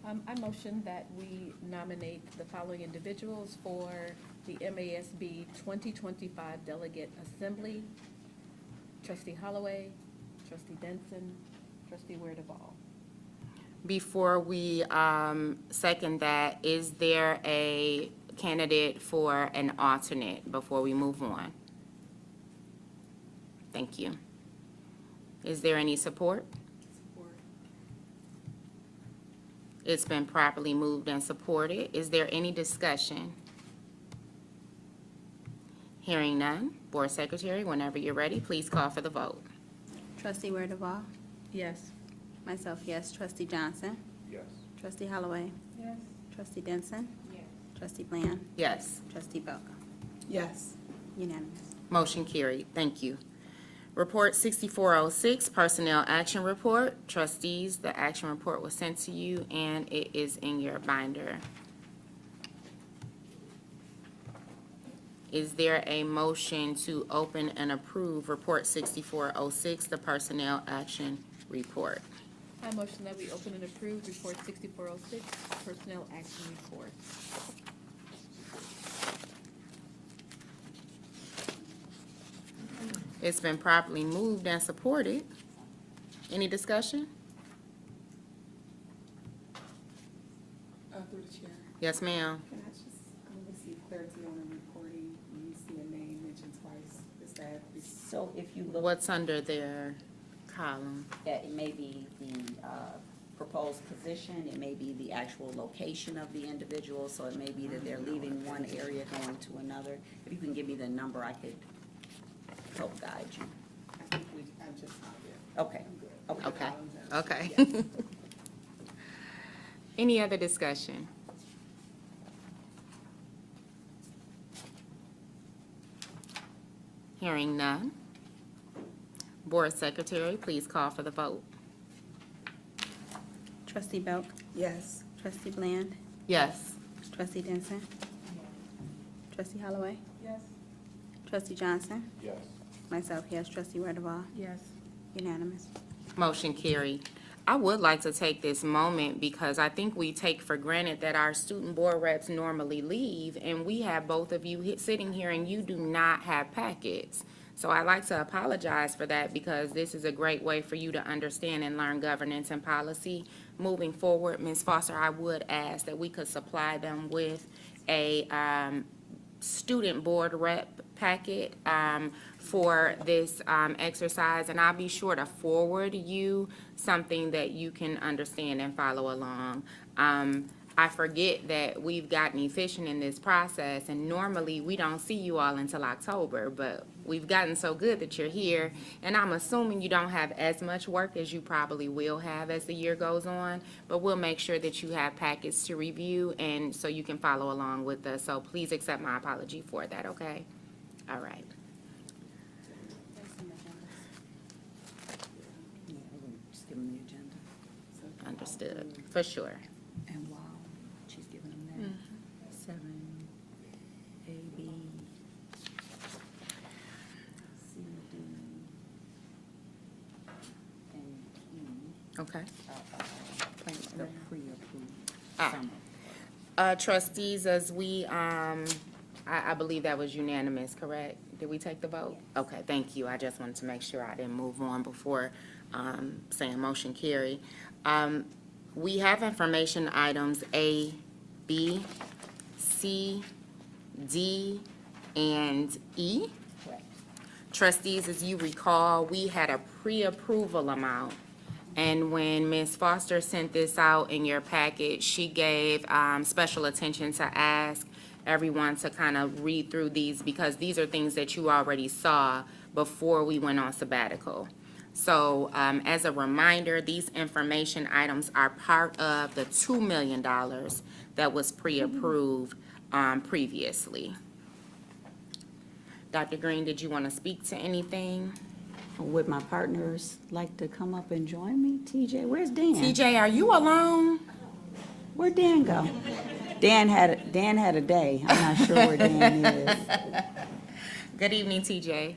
I motion that we nominate the following individuals for the MASB 2025 Delegate Assembly: Trustee Holloway, Trustee Denson, Trustee Werdeval. Before we second that, is there a candidate for an alternate before we move on? Thank you. Is there any support? It's been properly moved and supported. Is there any discussion? Hearing none. Board Secretary, whenever you're ready, please call for the vote. Trustee Werdeval. Yes. Myself, yes. Trustee Johnson. Yes. Trustee Holloway. Yes. Trustee Denson. Yes. Trustee Bland. Yes. Trustee Belk. Yes. Unanimous. Motion carried. Thank you. Report 6406, Personnel Action Report. Trustees, the action report was sent to you, and it is in your binder. Is there a motion to open and approve Report 6406, the Personnel Action Report? I motion that we open and approve Report 6406, Personnel Action Report. It's been properly moved and supported. Any discussion? Through the chair. Yes, ma'am. Can I just receive clarity on the reporting? When you see a name mentioned twice, is that? So if you look, What's under their column? at it may be the proposed position, it may be the actual location of the individual, so it may be that they're leaving one area going to another. If you can give me the number, I could help guide you. I think I'm just not there. Okay, Okay, okay. Any other discussion? Hearing none. Board Secretary, please call for the vote. Trustee Belk, Yes. Trustee Bland, Yes. Trustee Denson, Trustee Holloway, Yes. Trustee Johnson, Yes. myself, yes, Trustee Reddeval, Yes. unanimous. Motion carried. I would like to take this moment because I think we take for granted that our student board reps normally leave, and we have both of you sitting here and you do not have packets. So I'd like to apologize for that because this is a great way for you to understand and learn governance and policy. Moving forward, Ms. Foster, I would ask that we could supply them with a student board rep packet for this exercise, and I'll be sure to forward you something that you can understand and follow along. I forget that we've gotten efficient in this process, and normally we don't see you all until October, but we've gotten so good that you're here, and I'm assuming you don't have as much work as you probably will have as the year goes on, but we'll make sure that you have packets to review and so you can follow along with us. So please accept my apology for that, okay? All right. Yeah, just give them the agenda. Understood, for sure. And while she's giving them that, 7, A, B, C, D, and E, Okay. the pre-approved Ah. summary. Trustees, as we, I believe that was unanimous, correct? Did we take the vote? Okay, thank you. I just wanted to make sure I didn't move on before saying motion carry. We have information items A, B, C, D, and E. Correct. Trustees, as you recall, we had a pre-approval amount. And when Ms. Foster sent this out in your package, she gave special attention to ask everyone to kind of read through these because these are things that you already saw before we went on sabbatical. So as a reminder, these information items are part of the $2 million that was pre-approved previously. Dr. Green, did you want to speak to anything? Would my partners like to come up and join me? TJ, where's Dan? TJ, are you alone? Where'd Dan go? Dan had a day. I'm not sure where Dan is. Good evening, TJ.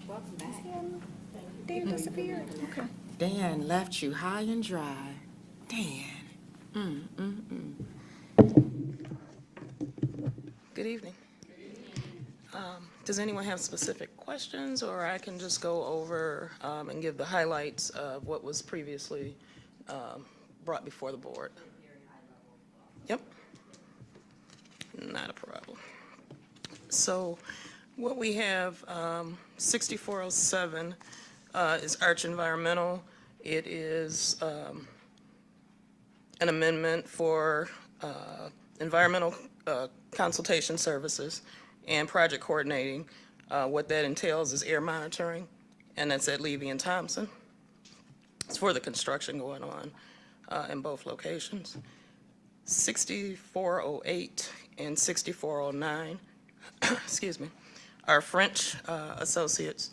Welcome back. Dan disappeared. Okay. Dan left you high and dry. Dan. Good evening. Does anyone have specific questions, or I can just go over and give the highlights of what was previously brought before the board? Yep. Not a problem. So what we have, 6407 is Arch Environmental. It is an amendment for environmental consultation services and project coordinating. What that entails is air monitoring, and that's at Levy and Thompson. It's for the construction going on in both locations. 6408 and 6409, excuse me, Our French associates,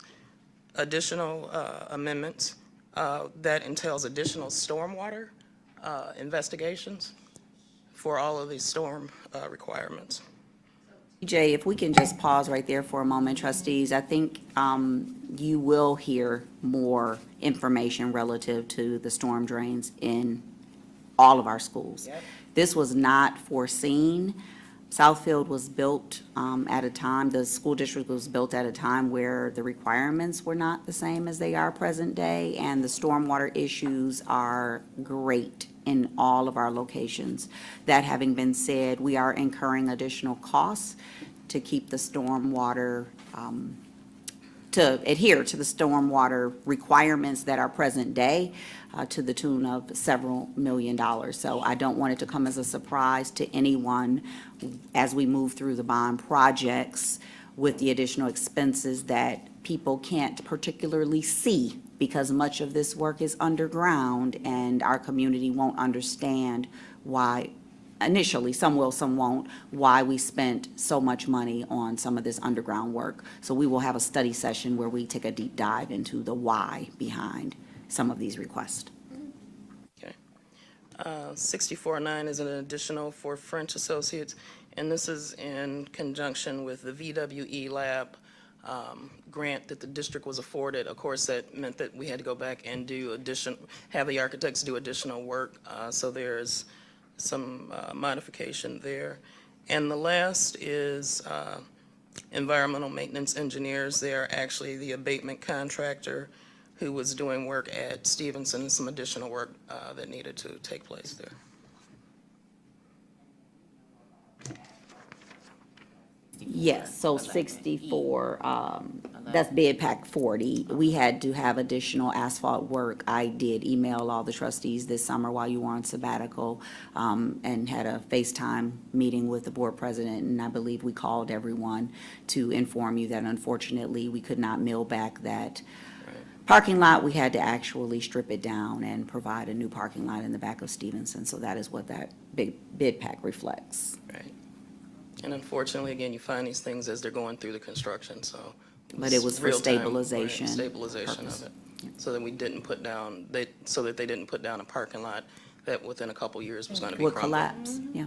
additional amendments that entails additional stormwater investigations for all of these storm requirements. Jay, if we can just pause right there for a moment, trustees, I think you will hear more information relative to the storm drains in all of our schools. This was not foreseen. Southfield was built at a time, the school district was built at a time where the requirements were not the same as they are present day, and the stormwater issues are great in all of our locations. That having been said, we are incurring additional costs to keep the stormwater, to adhere to the stormwater requirements that are present day, to the tune of several $1 million. So I don't want it to come as a surprise to anyone as we move through the bond projects with the additional expenses that people can't particularly see, because much of this work is underground and our community won't understand why, initially, some will, some won't, why we spent so much money on some of this underground work. So we will have a study session where we take a deep dive into the why behind some of these requests. Okay. 64.9 is an additional for French associates, and this is in conjunction with the VWE lab grant that the district was afforded. Of course, that meant that we had to go back and have the architects do additional work, so there's some modification there. And the last is environmental maintenance engineers. They are actually the abatement contractor who was doing work at Stevenson, some additional work that needed to take place there. Yes, so 64, that's bid pack 40. We had to have additional asphalt work. I did email all the trustees this summer while you were on sabbatical, and had a FaceTime meeting with the board president, and I believe we called everyone to inform you that unfortunately we could not mill back that parking lot. We had to actually strip it down and provide a new parking lot in the back of Stevenson, so that is what that big bid pack reflects. Right. And unfortunately, again, you find these things as they're going through the construction, so. But it was for real-time, stabilization right, stabilization purpose. of it, so that we didn't put down, so that they didn't put down a parking lot that within a couple years was gonna be Would crumbled. collapse, yeah.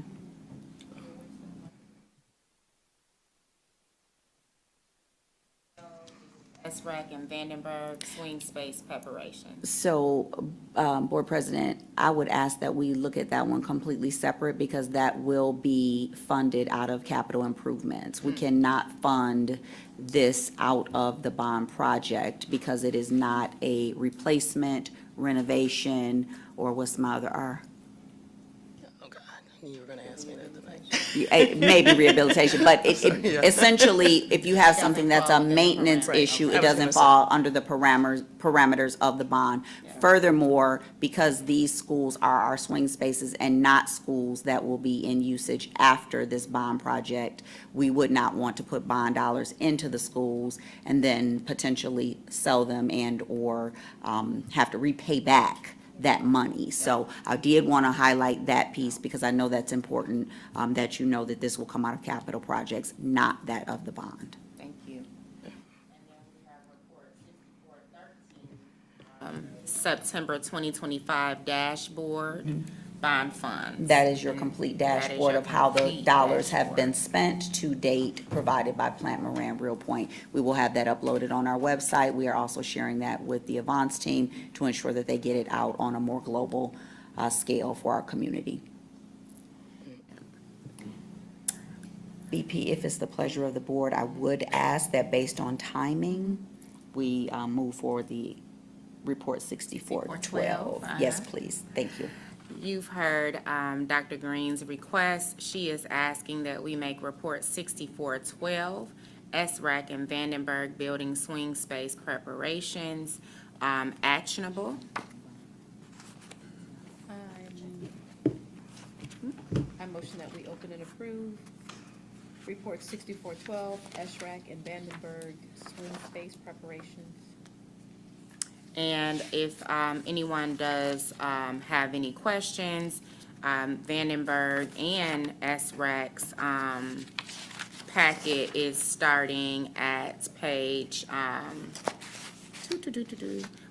SRAC and Vandenberg swing space preparation. So, Board President, I would ask that we look at that one completely separate, because that will be funded out of capital improvements. We cannot fund this out of the bond project because it is not a replacement, renovation, or what's my other R? Oh, God, I knew you were gonna ask me that tonight. Maybe rehabilitation, but Yeah. essentially, if you have something that's a maintenance Right. issue, I it was doesn't gonna say. fall under the parameters of the bond. Furthermore, because these schools are our swing spaces and not schools that will be in usage after this bond project, we would not want to put bond dollars into the schools and then potentially sell them and/or have to repay back that money. So I did want to highlight that piece because I know that's important, that you know that this will come out of capital projects, not that of the bond. Thank you. And then we have report 6413, September 2025 dashboard, bond funds. That is your complete That is dashboard your of how the complete dollars have dashboard. been spent to date, provided by Plant Moran Real Point. We will have that uploaded on our website. We are also sharing that with the Avance team to ensure that they get it out on a more global scale for our community. VP, if it's the pleasure of the board, I would ask that based on timing, we move forward the report 6412. Yes, please. Thank you. You've heard Dr. Green's request. She is asking that we make report 6412, SRAC and Vandenberg building swing space preparations, actionable. I motion that we open and approve report 6412, SRAC and Vandenberg swing space preparations. And if anyone does have any questions, Vandenberg and SRAC's packet is starting at page,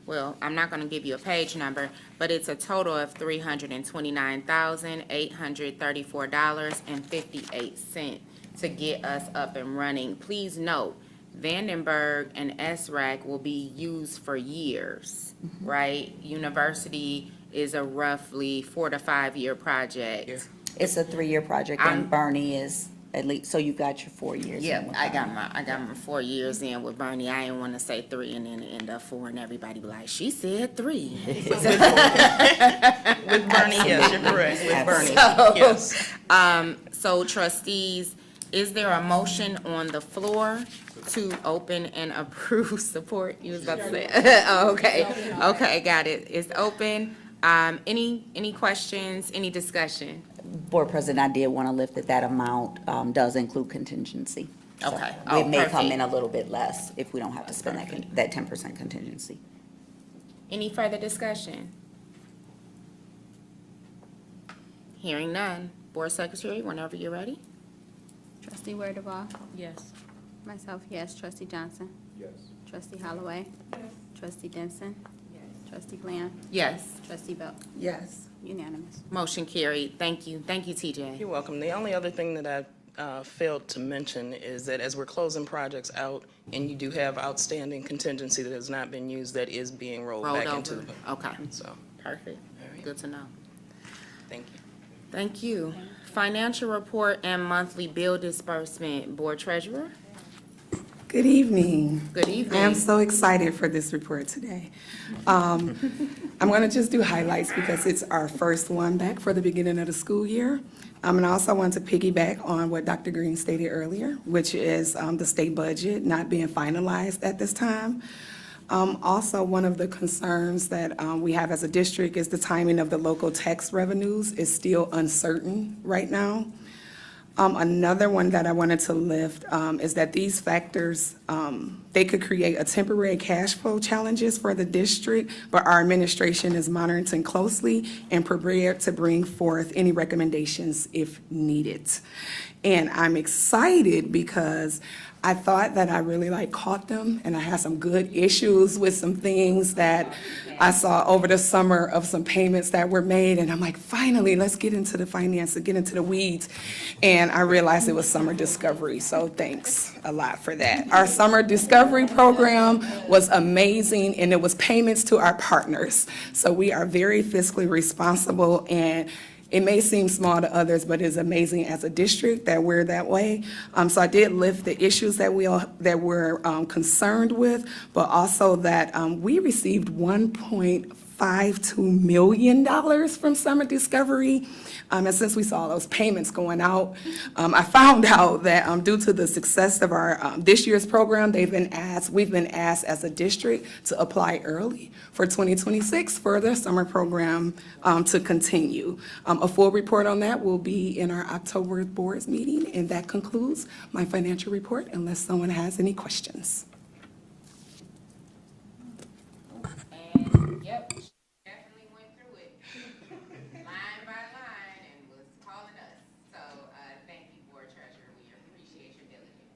well, I'm not gonna give you a page number, but it's a total of $329,834.58 to get us up and running. Please note, Vandenberg and SRAC will be used for years, right? University is a roughly 4 to 5 year project. It's a 3-year project, and Bernie is at least, so you've got your 4 years. in Yep, with I Bernie. got my 4 years in with Bernie. I didn't wanna say 3 and then end up 4 and everybody be like, she said 3. With Bernie, yes, you're correct, with Bernie, yes. So trustees, is there a motion on the floor to open and approve support? You was about to say, oh, okay, okay, got it. It's open. Any questions, any discussion? Board President, I did want to lift that amount does include contingency. So Okay. It may come in Perfect. a little bit less if we don't have to spend that 10% contingency. Any further discussion? Hearing none. Board Secretary, whenever you're ready. Trustee Wirdavall? Yes. Myself, yes. Trustee Johnson? Yes. Trustee Holloway? Trustee Denson? Trustee Bland? Yes. Trustee Belt? Yes. Unanimous. Motion carried. Thank you. Thank you, TJ. You're welcome. The only other thing that I failed to mention is that as we're closing projects out, and you do have outstanding contingency that has not been used, that is being rolled Rolled back into over. the. Okay. So, Perfect. Good to know. thank you. Thank you. Financial report and monthly bill disbursement. Board Treasurer? Good evening. Good evening. I am so excited for this report today. I'm going to just do highlights because it's our first one back for the beginning of the school year. And I also want to piggyback on what Dr. Green stated earlier, which is the state budget not being finalized at this time. Also, one of the concerns that we have as a district is the timing of the local tax revenues is still uncertain right now. Another one that I wanted to lift is that these factors, they could create a temporary cash flow challenges for the district, but our administration is monitoring closely and prepared to bring forth any recommendations if needed. And I'm excited because I thought that I really caught them, and I had some good issues with some things that I saw over the summer of some payments that were made, and I'm like, finally, let's get into the finance and get into the weeds. And I realized it was summer discovery, so thanks a lot for that. Our summer discovery program was amazing, and it was payments to our partners. So we are very fiscally responsible, and it may seem small to others, but it's amazing as a district that we're that way. So I did lift the issues that we're concerned with, but also that we received $1.52 million from Summer Discovery. And since we saw those payments going out, I found out that due to the success of our this year's program, we've been asked as a district to apply early for 2026 for the summer program to continue. A full report on that will be in our October board's meeting, and that concludes my financial report unless someone has any questions. Yep, definitely went through it, line by line, and was calling us. So, thank you, Board Treasurer, we appreciate your diligence.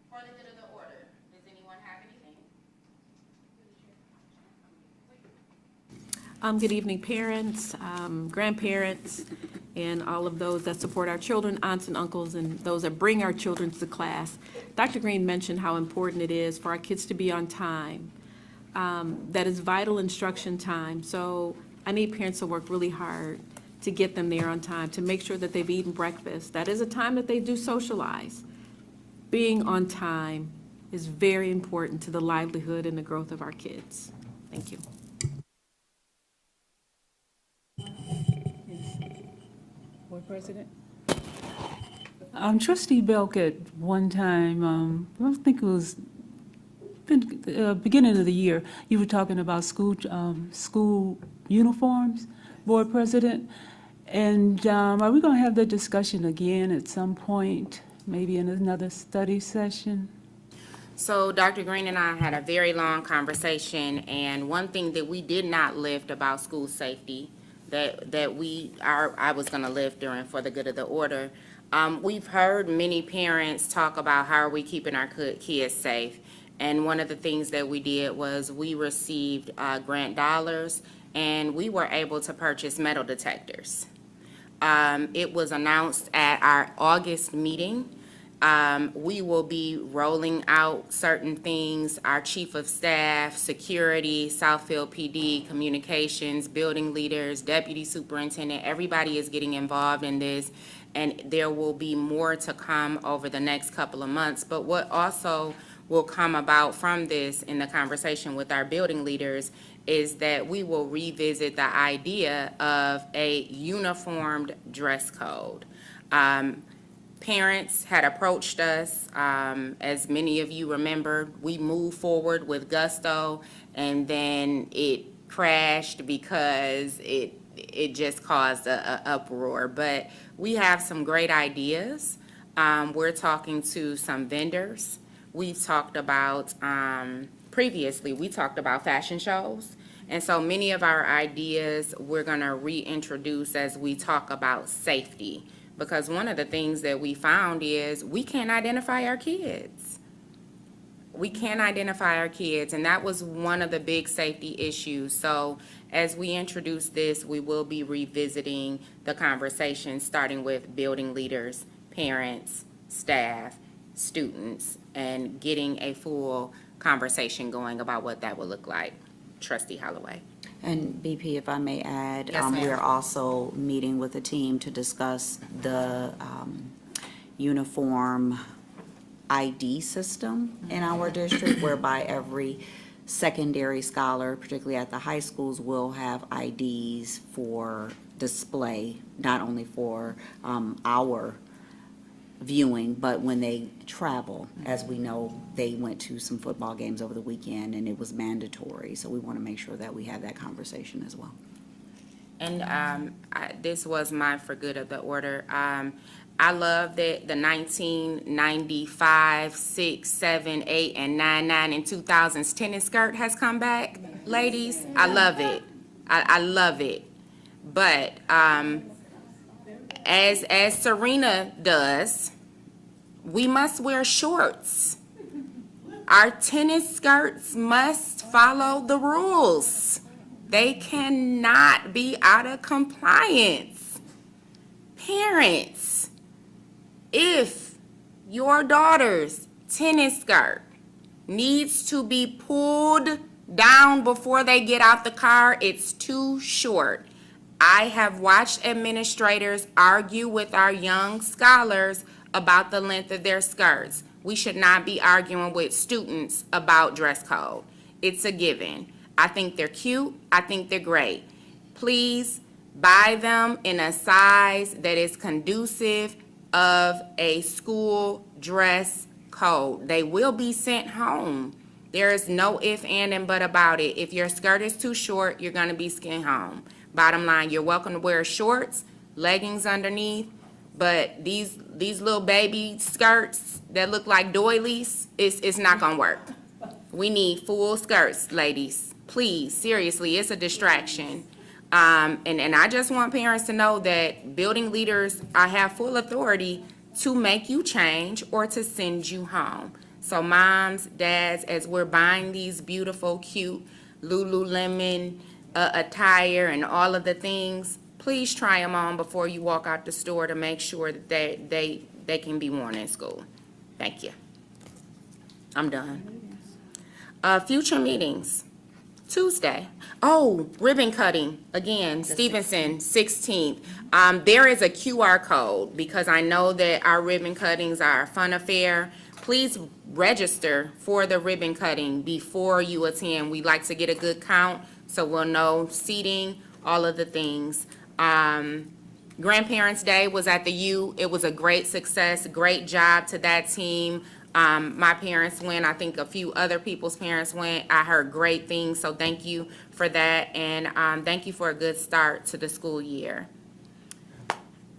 For the good of the order, does anyone have anything? Good evening, parents, grandparents, and all of those that support our children, aunts and uncles, and those that bring our children to class. Dr. Green mentioned how important it is for our kids to be on time. That is vital instruction time. So I need parents to work really hard to get them there on time, to make sure that they've eaten breakfast. That is a time that they do socialize. Being on time is very important to the livelihood and the growth of our kids. Thank you. Board President? Trustee Belk at one time, I think it was beginning of the year, you were talking about school uniforms, Board President. And are we going to have that discussion again at some point, maybe in another study session? So Dr. Green and I had a very long conversation, and one thing that we did not lift about school safety that I was gonna lift during for the good of the order, We've heard many parents talk about how are we keeping our kids safe. And one of the things that we did was we received grant dollars, and we were able to purchase metal detectors. It was announced at our August meeting. We will be rolling out certain things. Our chief of staff, security, Southfield PD, communications, building leaders, deputy superintendent, everybody is getting involved in this. And there will be more to come over the next couple of months. But what also will come about from this in the conversation with our building leaders is that we will revisit the idea of a uniformed dress code. Parents had approached us, as many of you remember, we moved forward with gusto, and then it crashed because it just caused a uproar. But we have some great ideas. We're talking to some vendors. We've talked about, previously, we talked about fashion shows. And so many of our ideas we're gonna reintroduce as we talk about safety. Because one of the things that we found is we can't identify our kids. We can't identify our kids, and that was one of the big safety issues. So as we introduce this, we will be revisiting the conversation, starting with building leaders, parents, staff, students, and getting a full conversation going about what that will look like. Trustee Holloway. And BP, if I may add, Yes, ma'am. we're also meeting with a team to discuss the uniform ID system in our district, whereby every secondary scholar, particularly at the high schools, will have IDs for display, not only for our viewing, but when they travel. As we know, they went to some football games over the weekend, and it was mandatory. So we want to make sure that we have that conversation as well. And this was my for good of the order. I love that the 1995, 6, 7, 8, and 99 and 2000s tennis skirt has come back. Ladies, I love it. I love it. But as Serena does, we must wear shorts. Our tennis skirts must follow the rules. They cannot be out of compliance. Parents, if your daughter's tennis skirt needs to be pulled down before they get out the car, it's too short. I have watched administrators argue with our young scholars about the length of their skirts. We should not be arguing with students about dress code. It's a given. I think they're cute. I think they're great. Please buy them in a size that is conducive of a school dress code. They will be sent home. There is no if, and but about it. If your skirt is too short, you're gonna be sent home. Bottom line, you're welcome to wear shorts, leggings underneath, but these little baby skirts that look like doilies, it's not gonna work. We need full skirts, ladies. Please, seriously, it's a distraction. And I just want parents to know that building leaders, I have full authority to make you change or to send you home. So moms, dads, as we're buying these beautiful, cute Lululemon attire and all of the things, please try them on before you walk out the store to make sure that they can be worn in school. Thank you. I'm done. Future meetings, Tuesday. Oh, ribbon cutting, again, Stevenson, 16th. There is a QR code because I know that our ribbon cuttings are a fun affair. Please register for the ribbon cutting before you attend. We like to get a good count so we'll know seating, all of the things. Grandparents' Day was at the U. It was a great success, great job to that team. My parents went, I think a few other people's parents went. I heard great things, so thank you for that, and thank you for a good start to the school year.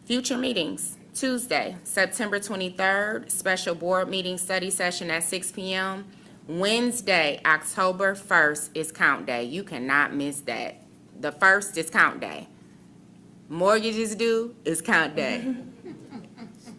Future meetings, Tuesday, September 23rd, special board meeting study session at 6 p.m. Wednesday, October 1st is count day. You cannot miss that. The 1st is count day. Mortgages due is count day.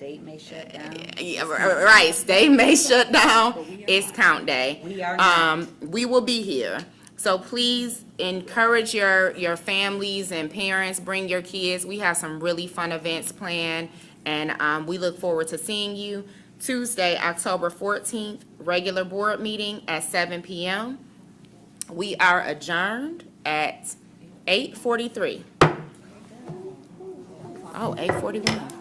State may shut down. Yeah, right, state may shut down, it's count day. We are not. We will be here. So please encourage your families and parents, bring your kids. We have some really fun events planned, and we look forward to seeing you. Tuesday, October 14th, regular board meeting at 7 p.m. We are adjourned at 8:43. Oh, 8:41.